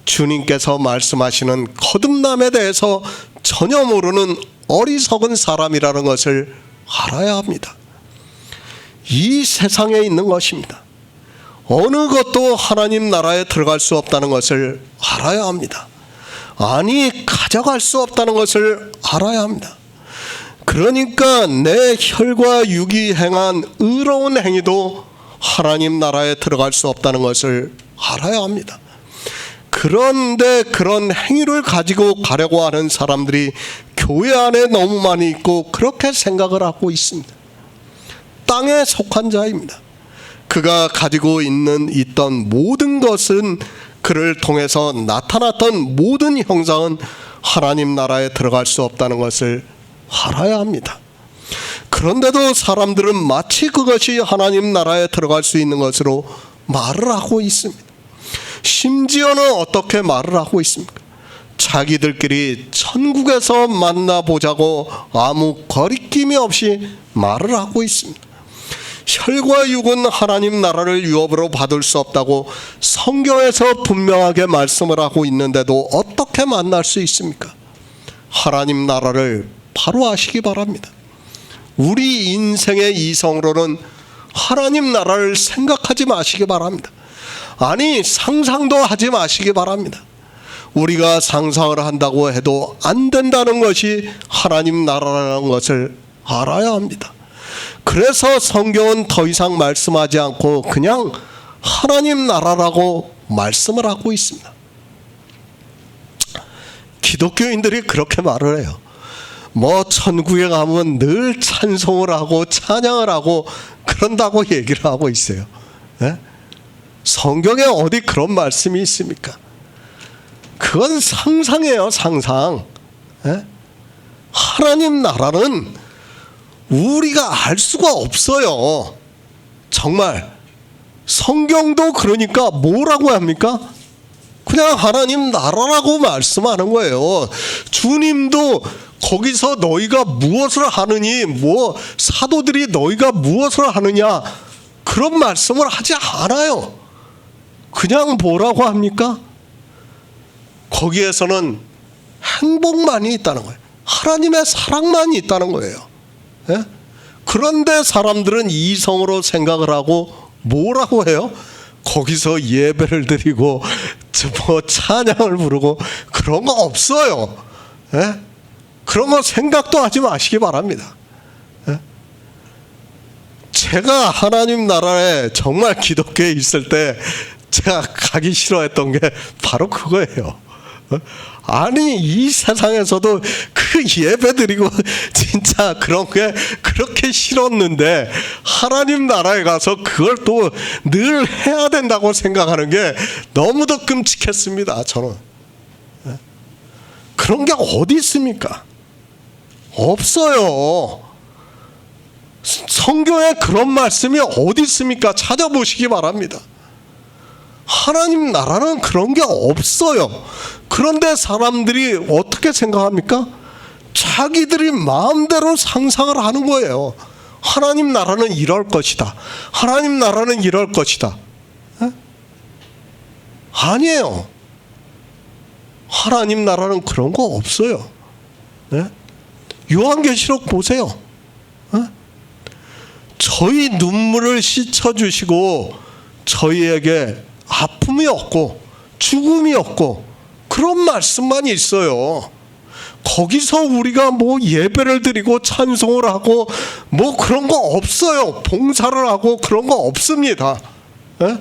주님께서 말씀하시는 거듭남에 대해서 전혀 모르는 어리석은 사람이라는 것을 알아야 합니다. 이 세상에 있는 것입니다. 어느 것도 하나님 나라에 들어갈 수 없다는 것을 알아야 합니다. 아니 가져갈 수 없다는 것을 알아야 합니다. 그러니까 내 혈과 육이 행한 의로운 행위도 하나님 나라에 들어갈 수 없다는 것을 알아야 합니다. 그런데 그런 행위를 가지고 가려고 하는 사람들이 교회 안에 너무 많이 있고 그렇게 생각을 하고 있습니다. 땅에 속한 자입니다. 그가 가지고 있던 모든 것은 그를 통해서 나타났던 모든 형상은 하나님 나라에 들어갈 수 없다는 것을 알아야 합니다. 그런데도 사람들은 마치 그것이 하나님 나라에 들어갈 수 있는 것으로 말을 하고 있습니다. 심지어는 어떻게 말을 하고 있습니까? 자기들끼리 천국에서 만나보자고 아무 거리낌이 없이 말을 하고 있습니다. 혈과 육은 하나님 나라를 유업으로 받을 수 없다고 성경에서 분명하게 말씀을 하고 있는데도 어떻게 만날 수 있습니까? 하나님 나라를 바로 아시기 바랍니다. 우리 인생의 이성으로는 하나님 나라를 생각하지 마시기 바랍니다. 아니 상상도 하지 마시기 바랍니다. 우리가 상상을 한다고 해도 안 된다는 것이 하나님 나라라는 것을 알아야 합니다. 그래서 성경은 더 이상 말씀하지 않고 그냥 하나님 나라라고 말씀을 하고 있습니다. 기독교인들이 그렇게 말을 해요. 뭐 천국에 가면 늘 찬송을 하고 찬양을 하고 그런다고 얘기를 하고 있어요. 네? 성경에 어디 그런 말씀이 있습니까? 그건 상상이에요, 상상. 네? 하나님 나라는 우리가 알 수가 없어요. 정말 성경도 그러니까 뭐라고 합니까? 그냥 하나님 나라라고 말씀하는 거예요. 주님도 거기서 너희가 무엇을 하느니, 뭐 사도들이 너희가 무엇을 하느냐, 그런 말씀을 하지 않아요. 그냥 뭐라고 합니까? 거기에서는 행복만이 있다는 거예요. 하나님의 사랑만이 있다는 거예요. 예? 그런데 사람들은 이성으로 생각을 하고 뭐라고 해요? 거기서 예배를 드리고 뭐 찬양을 부르고 그런 거 없어요. 예? 그런 거 생각도 하지 마시기 바랍니다. 예? 제가 하나님 나라에 정말 기독교에 있을 때 제가 가기 싫어했던 게 바로 그거예요. 아니 이 세상에서도 그 예배드리고 진짜 그런 게 그렇게 싫었는데 하나님 나라에 가서 그걸 또 늘 해야 된다고 생각하는 게 너무도 끔찍했습니다. 저는. 그런 게 어디 있습니까? 없어요. 성경에 그런 말씀이 어디 있습니까? 찾아보시기 바랍니다. 하나님 나라는 그런 게 없어요. 그런데 사람들이 어떻게 생각합니까? 자기들이 마음대로 상상을 하는 거예요. 하나님 나라는 이럴 것이다. 하나님 나라는 이럴 것이다. 에? 아니에요. 하나님 나라는 그런 거 없어요. 에? 요한계시록 보세요. 에? 저희 눈물을 씻어주시고 저희에게 아픔이 없고 죽음이 없고 그런 말씀만 있어요. 거기서 우리가 뭐 예배를 드리고 찬송을 하고 뭐 그런 거 없어요. 봉사를 하고 그런 거 없습니다. 에?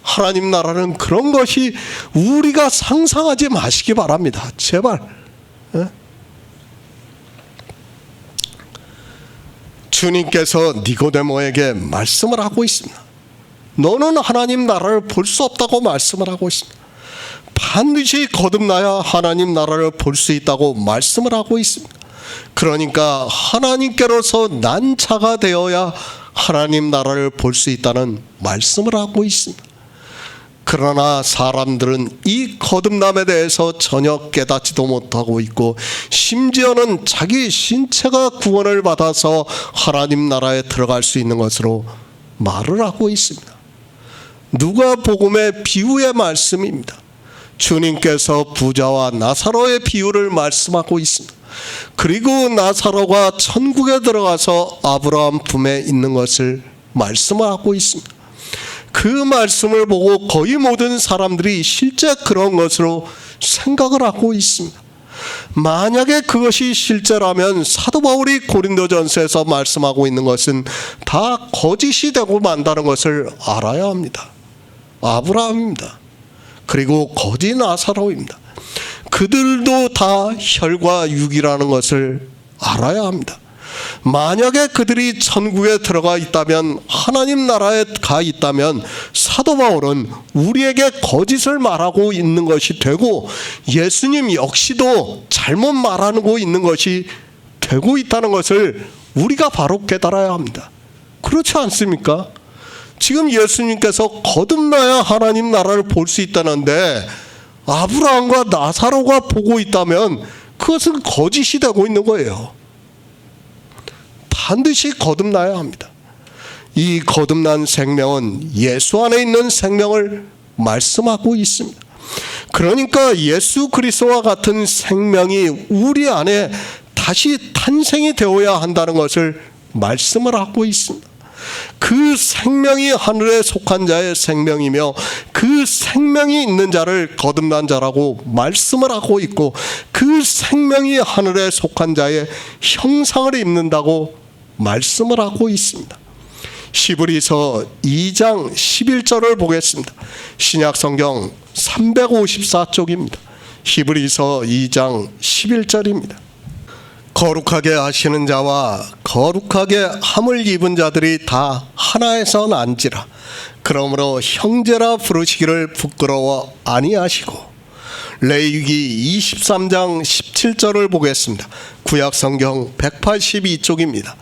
하나님 나라는 그런 것이 우리가 상상하지 마시기 바랍니다. 제발. 에? 주님께서 니고데모에게 말씀을 하고 있습니다. 너는 하나님 나라를 볼 수 없다고 말씀을 하고 있습니다. 반드시 거듭나야 하나님 나라를 볼 수 있다고 말씀을 하고 있습니다. 그러니까 하나님께로서 난 자가 되어야 하나님 나라를 볼 수 있다는 말씀을 하고 있습니다. 그러나 사람들은 이 거듭남에 대해서 전혀 깨닫지도 못하고 있고 심지어는 자기 신체가 구원을 받아서 하나님 나라에 들어갈 수 있는 것으로 말을 하고 있습니다. 누가복음의 비유의 말씀입니다. 주님께서 부자와 나사로의 비유를 말씀하고 있습니다. 그리고 나사로가 천국에 들어가서 아브라함 품에 있는 것을 말씀하고 있습니다. 그 말씀을 보고 거의 모든 사람들이 실제 그런 것으로 생각을 하고 있습니다. 만약에 그것이 실제라면 사도 바울이 고린도전서에서 말씀하고 있는 것은 다 거짓이 되고 만다는 것을 알아야 합니다. 아브라함입니다. 그리고 거짓 나사로입니다. 그들도 다 혈과 육이라는 것을 알아야 합니다. 만약에 그들이 천국에 들어가 있다면, 하나님 나라에 가 있다면 사도 바울은 우리에게 거짓을 말하고 있는 것이 되고 예수님 역시도 잘못 말하고 있는 것이 되고 있다는 것을 우리가 바로 깨달아야 합니다. 그렇지 않습니까? 지금 예수님께서 거듭나야 하나님 나라를 볼 수 있다는데 아브라함과 나사로가 보고 있다면 그것은 거짓이 되고 있는 거예요. 반드시 거듭나야 합니다. 이 거듭난 생명은 예수 안에 있는 생명을 말씀하고 있습니다. 그러니까 예수 그리스도와 같은 생명이 우리 안에 다시 탄생이 되어야 한다는 것을 말씀을 하고 있습니다. 그 생명이 하늘에 속한 자의 생명이며 그 생명이 있는 자를 거듭난 자라고 말씀을 하고 있고, 그 생명이 하늘에 속한 자의 형상을 입는다고 말씀을 하고 있습니다. 히브리서 2장 11절을 보겠습니다. 신약성경 354쪽입니다. 히브리서 2장 11절입니다. 거룩하게 하시는 자와 거룩하게 함을 입은 자들이 다 하나에서 난지라. 그러므로 형제라 부르시기를 부끄러워 아니하시고. 레위기 23장 17절을 보겠습니다. 구약성경 182쪽입니다.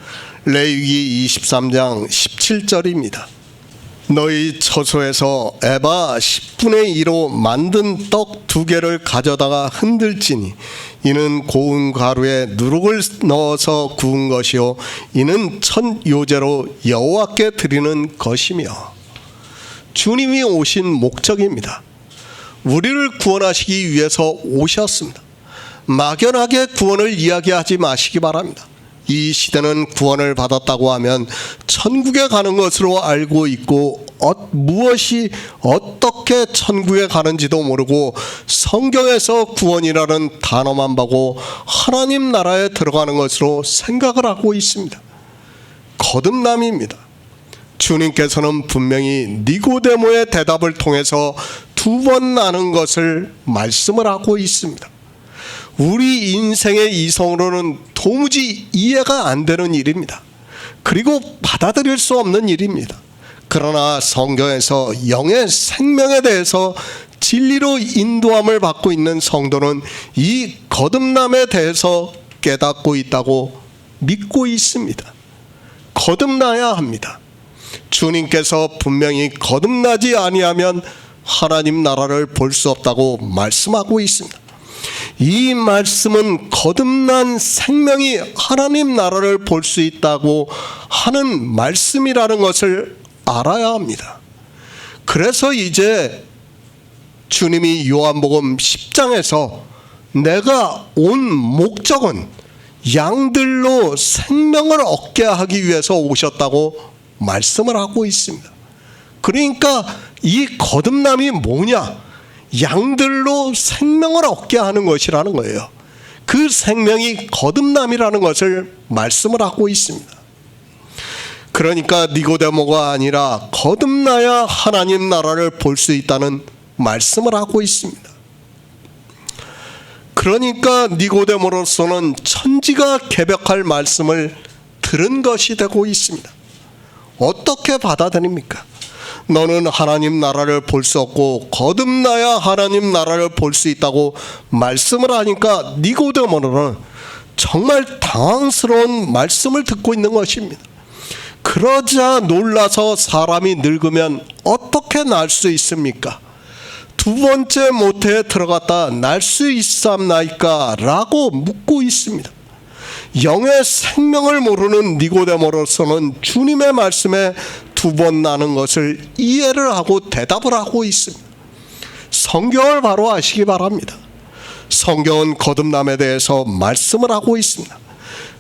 레위기 23장 17절입니다. 너희 처소에서 에바 10분의 2로 만든 떡 2개를 가져다가 흔들지니 이는 고운 가루에 누룩을 넣어서 구운 것이요 이는 첫 요제로 여호와께 드리는 것이며. 주님이 오신 목적입니다. 우리를 구원하시기 위해서 오셨습니다. 막연하게 구원을 이야기하지 마시기 바랍니다. 이 시대는 구원을 받았다고 하면 천국에 가는 것으로 알고 있고, 무엇이 어떻게 천국에 가는지도 모르고 성경에서 구원이라는 단어만 보고 하나님 나라에 들어가는 것으로 생각을 하고 있습니다. 거듭남입니다. 주님께서는 분명히 니고데모의 대답을 통해서 2번 나는 것을 말씀을 하고 있습니다. 우리 인생의 이성으로는 도무지 이해가 안 되는 일입니다. 그리고 받아들일 수 없는 일입니다. 그러나 성경에서 영의 생명에 대해서 진리로 인도함을 받고 있는 성도는 이 거듭남에 대해서 깨닫고 있다고 믿고 있습니다. 거듭나야 합니다. 주님께서 분명히 거듭나지 아니하면 하나님 나라를 볼 수 없다고 말씀하고 있습니다. 이 말씀은 거듭난 생명이 하나님 나라를 볼 수 있다고 하는 말씀이라는 것을 알아야 합니다. 그래서 이제 주님이 요한복음 10장에서 내가 온 목적은 양들로 생명을 얻게 하기 위해서 오셨다고 말씀을 하고 있습니다. 그러니까 이 거듭남이 뭐냐? 양들로 생명을 얻게 하는 것이라는 거예요. 그 생명이 거듭남이라는 것을 말씀을 하고 있습니다. 그러니까 니고데모가 아니라 거듭나야 하나님 나라를 볼 수 있다는 말씀을 하고 있습니다. 그러니까 니고데모로서는 천지가 개벽할 말씀을 들은 것이 되고 있습니다. 어떻게 받아들입니까? 너는 하나님 나라를 볼 수 없고 거듭나야 하나님 나라를 볼 수 있다고 말씀을 하니까 니고데모는 정말 당황스러운 말씀을 듣고 있는 것입니다. 그러자 놀라서 사람이 늙으면 어떻게 날 수 있습니까? 2번째 모태에 들어갔다 날 수 있삼나이까? 라고 묻고 있습니다. 영의 생명을 모르는 니고데모로서는 주님의 말씀에 2번 나는 것을 이해를 하고 대답을 하고 있습니다. 성경을 바로 아시기 바랍니다. 성경은 거듭남에 대해서 말씀을 하고 있습니다.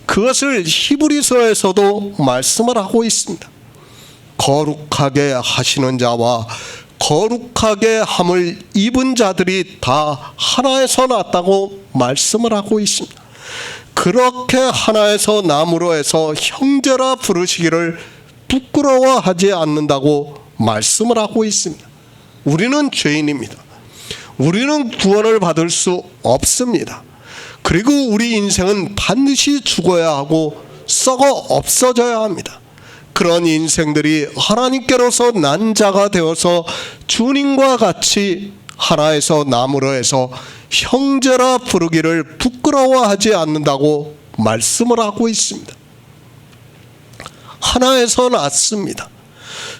그것을 히브리서에서도 말씀을 하고 있습니다. 거룩하게 하시는 자와 거룩하게 함을 입은 자들이 다 하나에서 났다고 말씀을 하고 있습니다. 그렇게 하나에서 남으로 해서 형제라 부르시기를 부끄러워하지 않는다고 말씀을 하고 있습니다. 우리는 죄인입니다. 우리는 구원을 받을 수 없습니다. 그리고 우리 인생은 반드시 죽어야 하고 썩어 없어져야 합니다. 그런 인생들이 하나님께로서 난 자가 되어서 주님과 같이 하나에서 남으로 해서 형제라 부르기를 부끄러워하지 않는다고 말씀을 하고 있습니다. 하나에서 났습니다.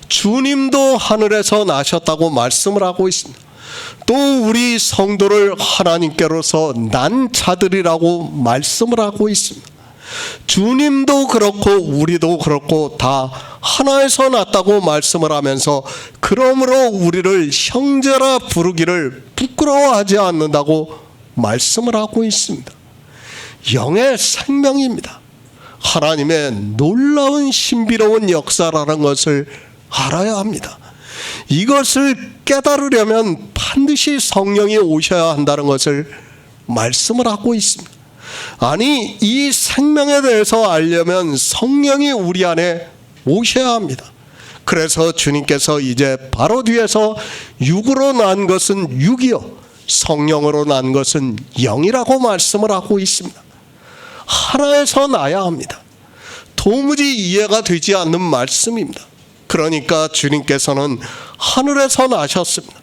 주님도 하늘에서 나셨다고 말씀을 하고 있습니다. 또 우리 성도를 하나님께로서 난 자들이라고 말씀을 하고 있습니다. 주님도 그렇고 우리도 그렇고 다 하나에서 났다고 말씀을 하면서 그러므로 우리를 형제라 부르기를 부끄러워하지 않는다고 말씀을 하고 있습니다. 영의 생명입니다. 하나님의 놀라운 신비로운 역사라는 것을 알아야 합니다. 이것을 깨달으려면 반드시 성령이 오셔야 한다는 것을 말씀을 하고 있습니다. 아니, 이 생명에 대해서 알려면 성령이 우리 안에 오셔야 합니다. 그래서 주님께서 이제 바로 뒤에서 육으로 난 것은 육이요 성령으로 난 것은 영이라고 말씀을 하고 있습니다. 하나에서 나야 합니다. 도무지 이해가 되지 않는 말씀입니다. 그러니까 주님께서는 하늘에서 나셨습니다.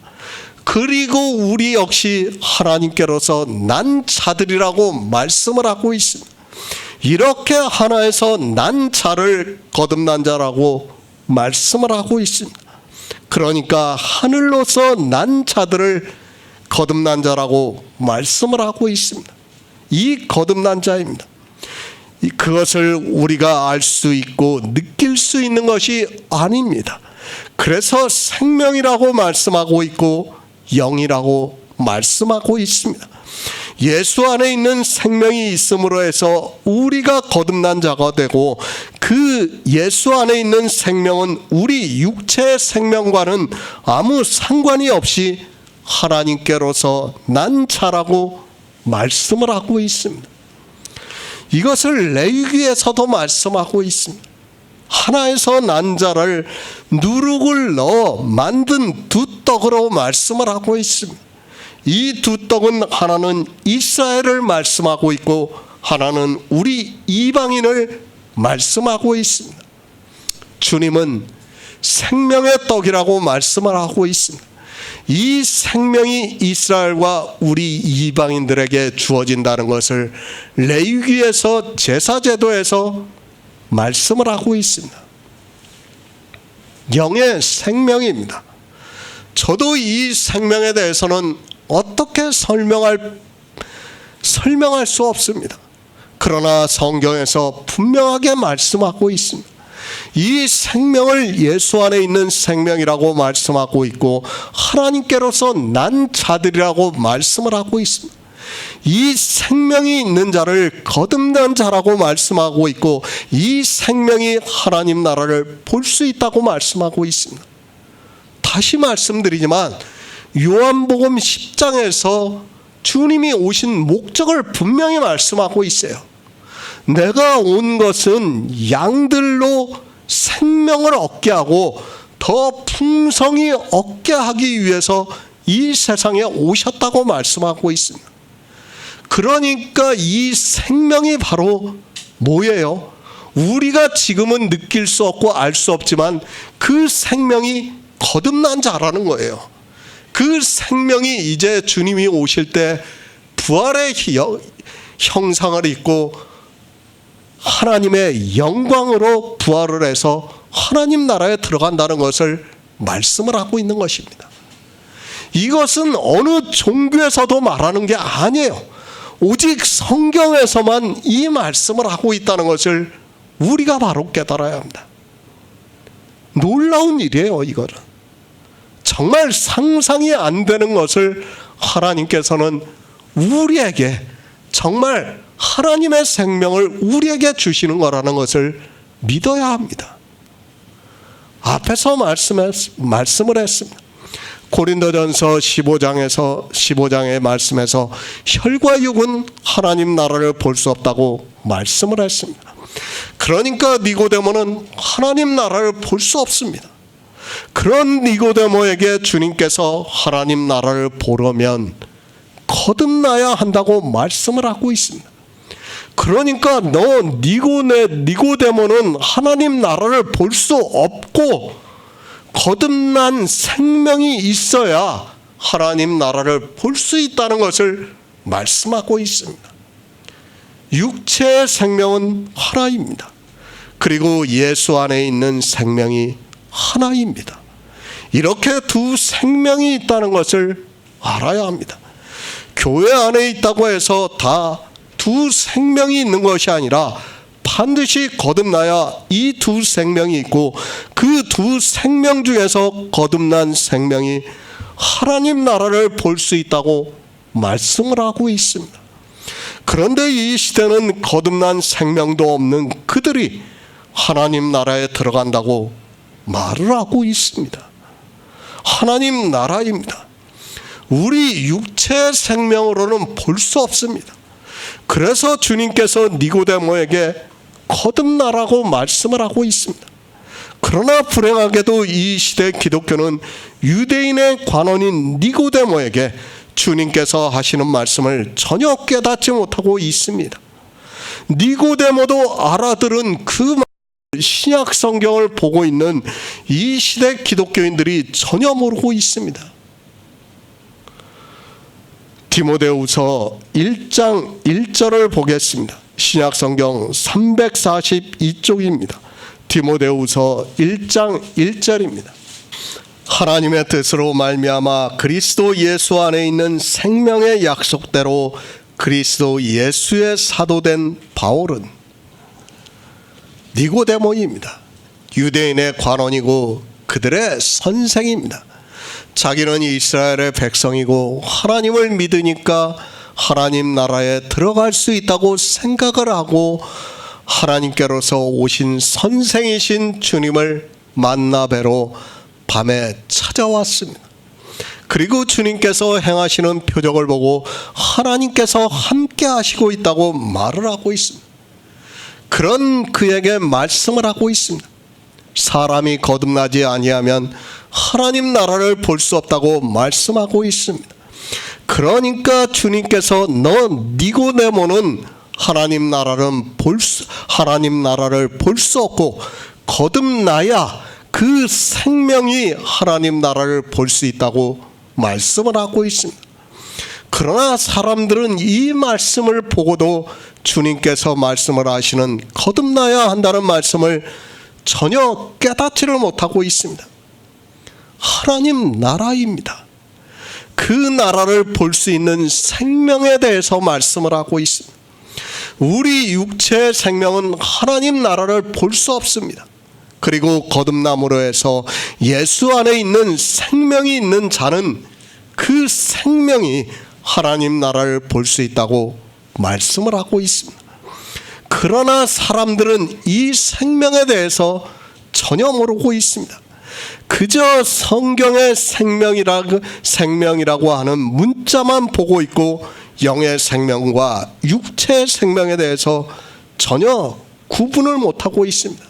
그리고 우리 역시 하나님께로서 난 자들이라고 말씀을 하고 있습니다. 이렇게 하나에서 난 자를 거듭난 자라고 말씀을 하고 있습니다. 그러니까 하늘로서 난 자들을 거듭난 자라고 말씀을 하고 있습니다. 이 거듭난 자입니다. 그것을 우리가 알 수 있고 느낄 수 있는 것이 아닙니다. 그래서 생명이라고 말씀하고 있고 영이라고 말씀하고 있습니다. 예수 안에 있는 생명이 있음으로 해서 우리가 거듭난 자가 되고, 그 예수 안에 있는 생명은 우리 육체의 생명과는 아무 상관이 없이 하나님께로서 난 자라고 말씀을 하고 있습니다. 이것을 레위기에서도 말씀하고 있습니다. 하나에서 난 자를 누룩을 넣어 만든 두 떡으로 말씀을 하고 있습니다. 이 두 떡은 하나는 이스라엘을 말씀하고 있고 하나는 우리 이방인을 말씀하고 있습니다. 주님은 생명의 떡이라고 말씀을 하고 있습니다. 이 생명이 이스라엘과 우리 이방인들에게 주어진다는 것을 레위기에서 제사제도에서 말씀을 하고 있습니다. 영의 생명입니다. 저도 이 생명에 대해서는 어떻게 설명할 수 없습니다. 그러나 성경에서 분명하게 말씀하고 있습니다. 이 생명을 예수 안에 있는 생명이라고 말씀하고 있고 하나님께로서 난 자들이라고 말씀을 하고 있습니다. 이 생명이 있는 자를 거듭난 자라고 말씀하고 있고 이 생명이 하나님 나라를 볼 수 있다고 말씀하고 있습니다. 다시 말씀드리지만 요한복음 10장에서 주님이 오신 목적을 분명히 말씀하고 있어요. 내가 온 것은 양들로 생명을 얻게 하고 더 풍성히 얻게 하기 위해서 이 세상에 오셨다고 말씀하고 있습니다. 그러니까 이 생명이 바로 뭐예요? 우리가 지금은 느낄 수 없고 알 수 없지만 그 생명이 거듭난 자라는 거예요. 그 생명이 이제 주님이 오실 때 부활의 형상을 입고 하나님의 영광으로 부활을 해서 하나님 나라에 들어간다는 것을 말씀을 하고 있는 것입니다. 이것은 어느 종교에서도 말하는 게 아니에요. 오직 성경에서만 이 말씀을 하고 있다는 것을 우리가 바로 깨달아야 합니다. 놀라운 일이에요. 이거는 정말 상상이 안 되는 것을 하나님께서는 우리에게 정말 하나님의 생명을 우리에게 주시는 거라는 것을 믿어야 합니다. 앞에서 말씀을 했습니다. 고린도전서 15장의 말씀에서 혈과 육은 하나님 나라를 볼 수 없다고 말씀을 했습니다. 그러니까 니고데모는 하나님 나라를 볼 수 없습니다. 그런 니고데모에게 주님께서 하나님 나라를 보려면 거듭나야 한다고 말씀을 하고 있습니다. 그러니까 니고데모는 하나님 나라를 볼 수 없고 거듭난 생명이 있어야 하나님 나라를 볼 수 있다는 것을 말씀하고 있습니다. 육체의 생명은 하나입니다. 그리고 예수 안에 있는 생명이 하나입니다. 이렇게 두 생명이 있다는 것을 알아야 합니다. 교회 안에 있다고 해서 다 두 생명이 있는 것이 아니라 반드시 거듭나야 이 두 생명이 있고 그 두 생명 중에서 거듭난 생명이 하나님 나라를 볼 수 있다고 말씀을 하고 있습니다. 그런데 이 시대는 거듭난 생명도 없는 그들이 하나님 나라에 들어간다고 말을 하고 있습니다. 하나님 나라입니다. 우리 육체의 생명으로는 볼 수 없습니다. 그래서 주님께서 니고데모에게 거듭나라고 말씀을 하고 있습니다. 그러나 불행하게도 이 시대 기독교는 유대인의 관원인 니고데모에게 주님께서 하시는 말씀을 전혀 깨닫지 못하고 있습니다. 니고데모도 알아들은 그 신약 성경을 보고 있는 이 시대 기독교인들이 전혀 모르고 있습니다. 디모데후서 1장 1절을 보겠습니다. 신약 성경 342쪽입니다. 디모데후서 1장 1절입니다. 하나님의 뜻으로 말미암아 그리스도 예수 안에 있는 생명의 약속대로 그리스도 예수의 사도된 바울은 니고데모입니다. 유대인의 관원이고 그들의 선생입니다. 자기는 이스라엘의 백성이고 하나님을 믿으니까 하나님 나라에 들어갈 수 있다고 생각을 하고 하나님께로서 오신 선생이신 주님을 만나 뵈러 밤에 찾아왔습니다. 그리고 주님께서 행하시는 표적을 보고 하나님께서 함께 하시고 있다고 말을 하고 있습니다. 그런 그에게 말씀을 하고 있습니다. 사람이 거듭나지 아니하면 하나님 나라를 볼 수 없다고 말씀하고 있습니다. 그러니까 주님께서 너 니고데모는 하나님 나라를 볼 수 없고 거듭나야 그 생명이 하나님 나라를 볼 수 있다고 말씀을 하고 있습니다. 그러나 사람들은 이 말씀을 보고도 주님께서 말씀을 하시는 거듭나야 한다는 말씀을 전혀 깨닫지를 못하고 있습니다. 하나님 나라입니다. 그 나라를 볼 수 있는 생명에 대해서 말씀을 하고 있습니다. 우리 육체의 생명은 하나님 나라를 볼 수 없습니다. 그리고 거듭남으로 해서 예수 안에 있는 생명이 있는 자는 그 생명이 하나님 나라를 볼 수 있다고 말씀을 하고 있습니다. 그러나 사람들은 이 생명에 대해서 전혀 모르고 있습니다. 그저 성경의 생명이라고 하는 문자만 보고 있고 영의 생명과 육체의 생명에 대해서 전혀 구분을 못하고 있습니다.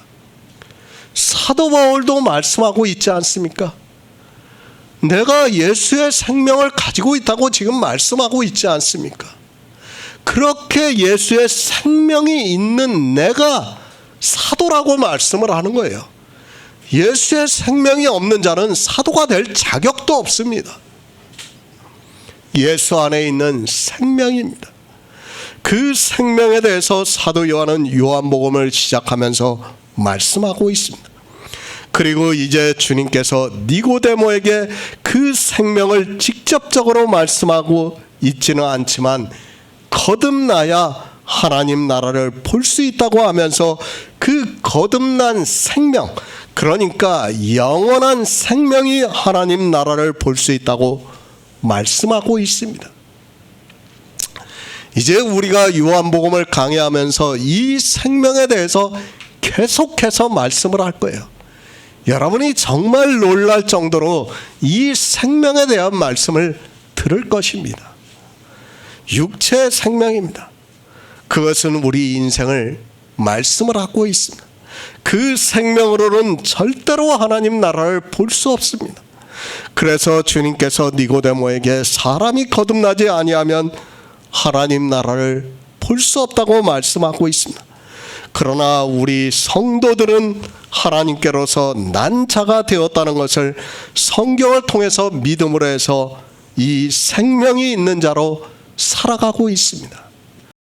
사도 바울도 말씀하고 있지 않습니까? 내가 예수의 생명을 가지고 있다고 지금 말씀하고 있지 않습니까? 그렇게 예수의 생명이 있는 내가 사도라고 말씀을 하는 거예요. 예수의 생명이 없는 자는 사도가 될 자격도 없습니다. 예수 안에 있는 생명입니다. 그 생명에 대해서 사도 요한은 요한복음을 시작하면서 말씀하고 있습니다. 그리고 이제 주님께서 니고데모에게 그 생명을 직접적으로 말씀하고 있지는 않지만 거듭나야 하나님 나라를 볼 수 있다고 하면서 그 거듭난 생명, 그러니까 영원한 생명이 하나님 나라를 볼 수 있다고 말씀하고 있습니다. 이제 우리가 요한복음을 강의하면서 이 생명에 대해서 계속해서 말씀을 할 거예요. 여러분이 정말 놀랄 정도로 이 생명에 대한 말씀을 들을 것입니다. 육체의 생명입니다. 그것은 우리 인생을 말씀을 하고 있습니다. 그 생명으로는 절대로 하나님 나라를 볼 수 없습니다. 그래서 주님께서 니고데모에게 사람이 거듭나지 아니하면 하나님 나라를 볼 수 없다고 말씀하고 있습니다. 그러나 우리 성도들은 하나님께로서 난 자가 되었다는 것을 성경을 통해서 믿음으로 해서 이 생명이 있는 자로 살아가고 있습니다.